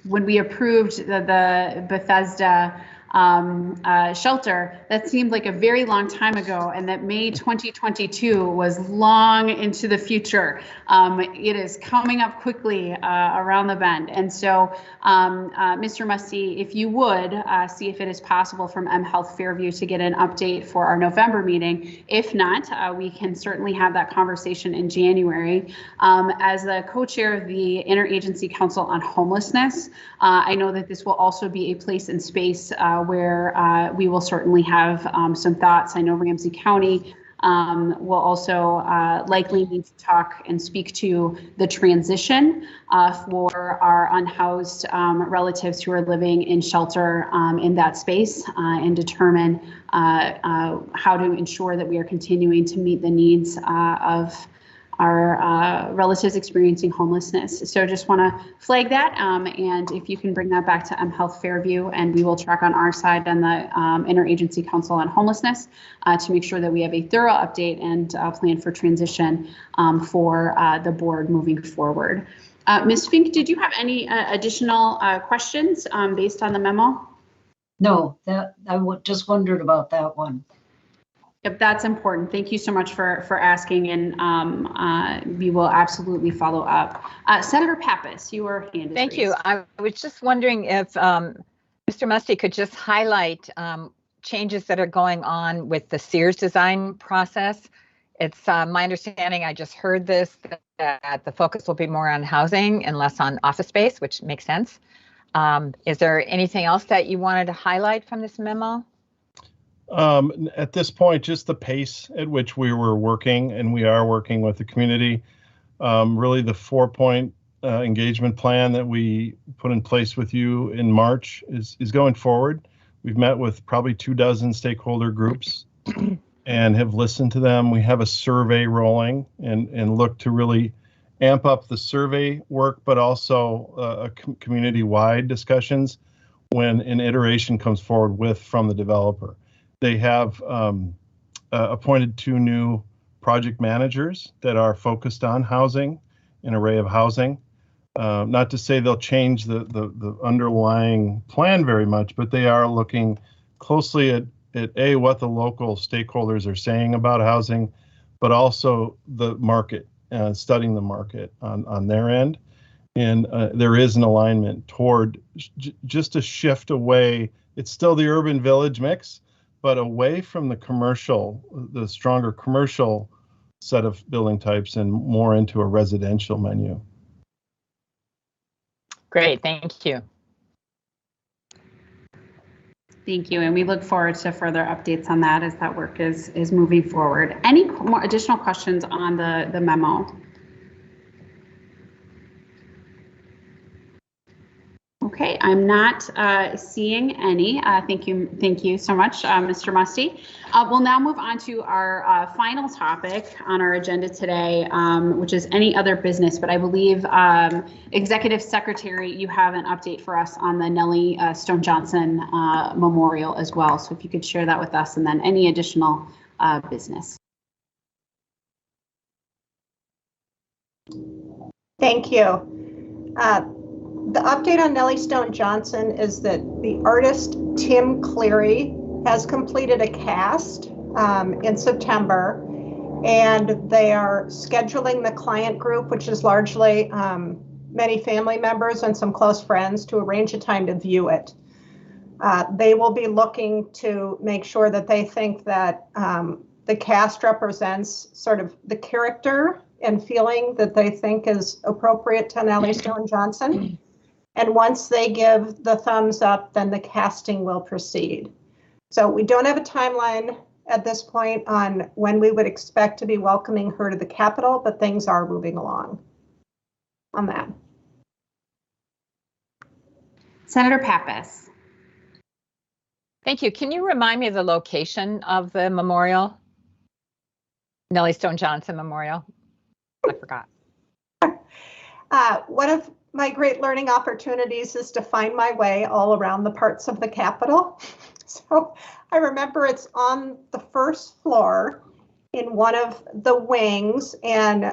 when we approved the Bethesda shelter, that seemed like a very long time ago, and that May 2022 was long into the future. It is coming up quickly around the bend. And so, Mr. Musty, if you would see if it is possible from mHealth Fairview to get an update for our November meeting. If not, we can certainly have that conversation in January. As the co-chair of the Interagency Council on Homelessness, I know that this will also be a place and space where we will certainly have some thoughts. I know Ramsey County will also likely need to talk and speak to the transition for our unhoused relatives who are living in shelter in that space and determine how to ensure that we are continuing to meet the needs of our relatives experiencing homelessness. So just want to flag that, and if you can bring that back to mHealth Fairview, and we will track on our side on the Interagency Council on Homelessness to make sure that we have a thorough update and plan for transition for the board moving forward. Ms. Fink, did you have any additional questions based on the memo? No, that I just wondered about that one. Yep, that's important. Thank you so much for asking, and we will absolutely follow up. Senator Pappas, your hand is Thank raised. you. I was just wondering if Mr. Musty could just highlight changes that are going on with the Sears design process. It's my understanding, I just heard this, that the focus will be more on housing and less on office space, which makes sense. Is there anything else that you wanted to highlight from this memo? At this point, just the pace at which we were working, and we are working with the community. Really the 4-point engagement plan that we put in place with you in March is going forward. We've met with probably 24 stakeholder groups and have listened to them. We have a survey rolling and look to really amp up the survey work, but also community-wide discussions when an iteration comes forward from the developer. They have appointed 2 new project managers that are focused on housing, an array of housing. Not to say they'll change the underlying plan very much, but they are looking closely at what the local stakeholders are saying about housing, but also the market, studying the market on their end. And there is an alignment toward just a shift away. It's still the urban village mix, but away from the stronger commercial set of building types and more into a residential menu. Great, thank you. Thank you, and we look forward to further updates on that as that work is moving forward. Any more additional questions on the memo? Okay, I'm not seeing any. Thank you so much, Mr. Musty. We'll now move on to our final topic on our agenda today, which is any other business. But I believe, Executive Secretary, you have an update for us on the Nellie Stone Johnson Memorial as well. So if you could share that with us, and then any additional business. Thank you. The update on Nellie Stone Johnson is that the artist Tim Cleary has completed a cast in September, and they are scheduling the client group, which is largely many family members and some close friends, to arrange a time to view it. They will be looking to make sure that they think that the cast represents sort of the character and feeling that they think is appropriate to Nellie Stone Johnson. And once they give the thumbs up, then the casting will proceed. So we don't have a timeline at this point on when we would expect to be welcoming her to the Capitol, but things are moving along on that. Senator Pappas. Thank you. Can you remind me of the location of the memorial? Nellie Stone Johnson Memorial? I forgot. One of my great learning opportunities is to find my way all around the parts of the Capitol. So I remember it's on the first floor in one of the wings and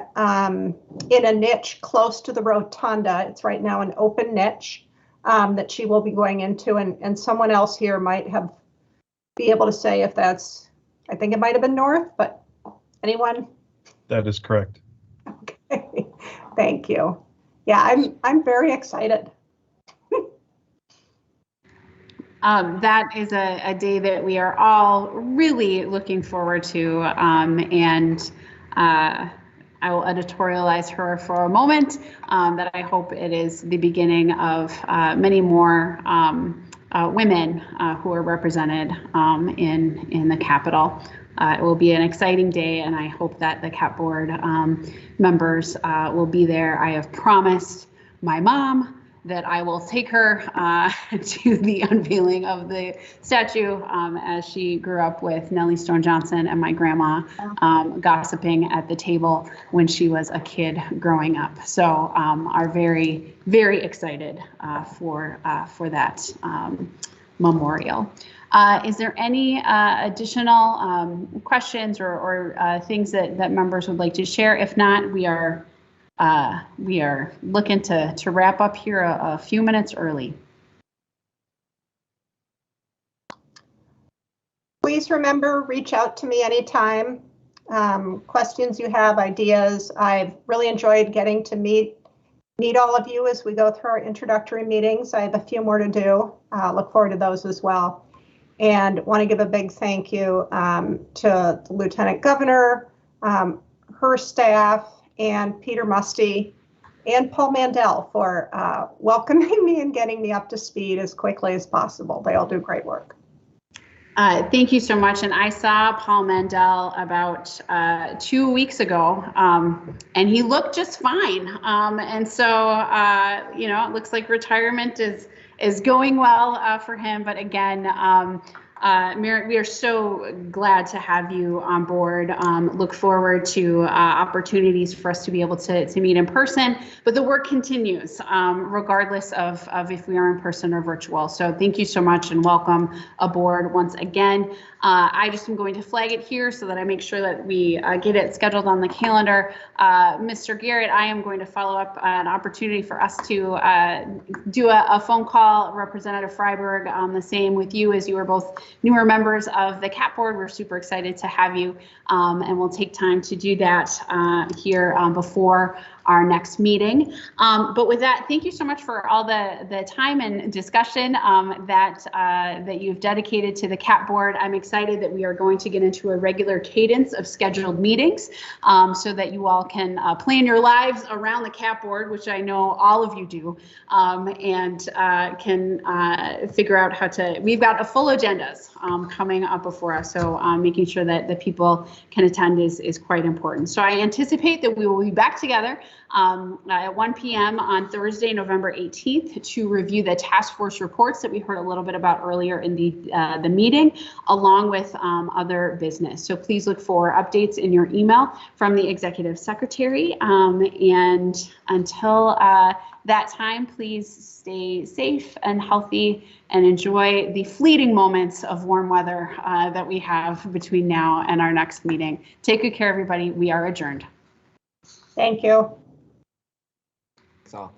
in a niche close to the rotunda. It's right now an open niche that she will be going into, and someone else here might be able to say if that's, I think it might have been North, but anyone? That is correct. Okay, thank you. Yeah, I'm very excited. That is a day that we are all really looking forward to, and I will editorialize her for a moment, that I hope it is the beginning of many more women who are represented in the Capitol. It will be an exciting day, and I hope that the CAP board members will be there. I have promised my mom that I will take her to the unveiling of the statue, as she grew up with Nellie Stone Johnson and my grandma gossiping at the table when she was a kid growing up. So are very, very excited for that memorial. Is there any additional questions or things that members would like to share? If not, we are looking to wrap up here a few minutes early. Please remember, reach out to me anytime. Questions you have, ideas. I've really enjoyed getting to meet all of you as we go through our introductory meetings. I have a few more to do. Look forward to those as well. And want to give a big thank you to the Lieutenant Governor, her staff, and Peter Musty and Paul Mandel for welcoming me and getting me up to speed as quickly as possible. They all do great work. Thank you so much. And I saw Paul Mandel about 2 weeks ago, and he looked just fine. And so, you know, it looks like retirement is going well for him. But again, Merritt, we are so glad to have you on board. Look forward to opportunities for us to be able to meet in person, but the work continues regardless of if we are in person or virtual. So thank you so much and welcome aboard once again. I just am going to flag it here so that I make sure that we get it scheduled on the calendar. Mr. Garrett, I am going to follow up an opportunity for us to do a phone call. Representative Freiberg, the same with you, as you are both newer members of the CAP board. We're super excited to have you, and we'll take time to do that here before our next meeting. But with that, thank you so much for all the time and discussion that you've dedicated to the CAP board. I'm excited that we are going to get into a regular cadence of scheduled meetings so that you all can plan your lives around the CAP board, which I know all of you do, and can figure out how to, we've got a full agendas coming up before us. So making sure that the people can attend is quite important. So I anticipate that we will be back together at 1 p.m. on Thursday, November 18th, to review the task force reports that we heard a little bit about earlier in the meeting, along with other business. So please look for updates in your email from the executive secretary. And until that time, please stay safe and healthy and enjoy the fleeting moments of warm weather that we have between now and our next meeting. Take good care, everybody. We are adjourned. Thank you. That's all.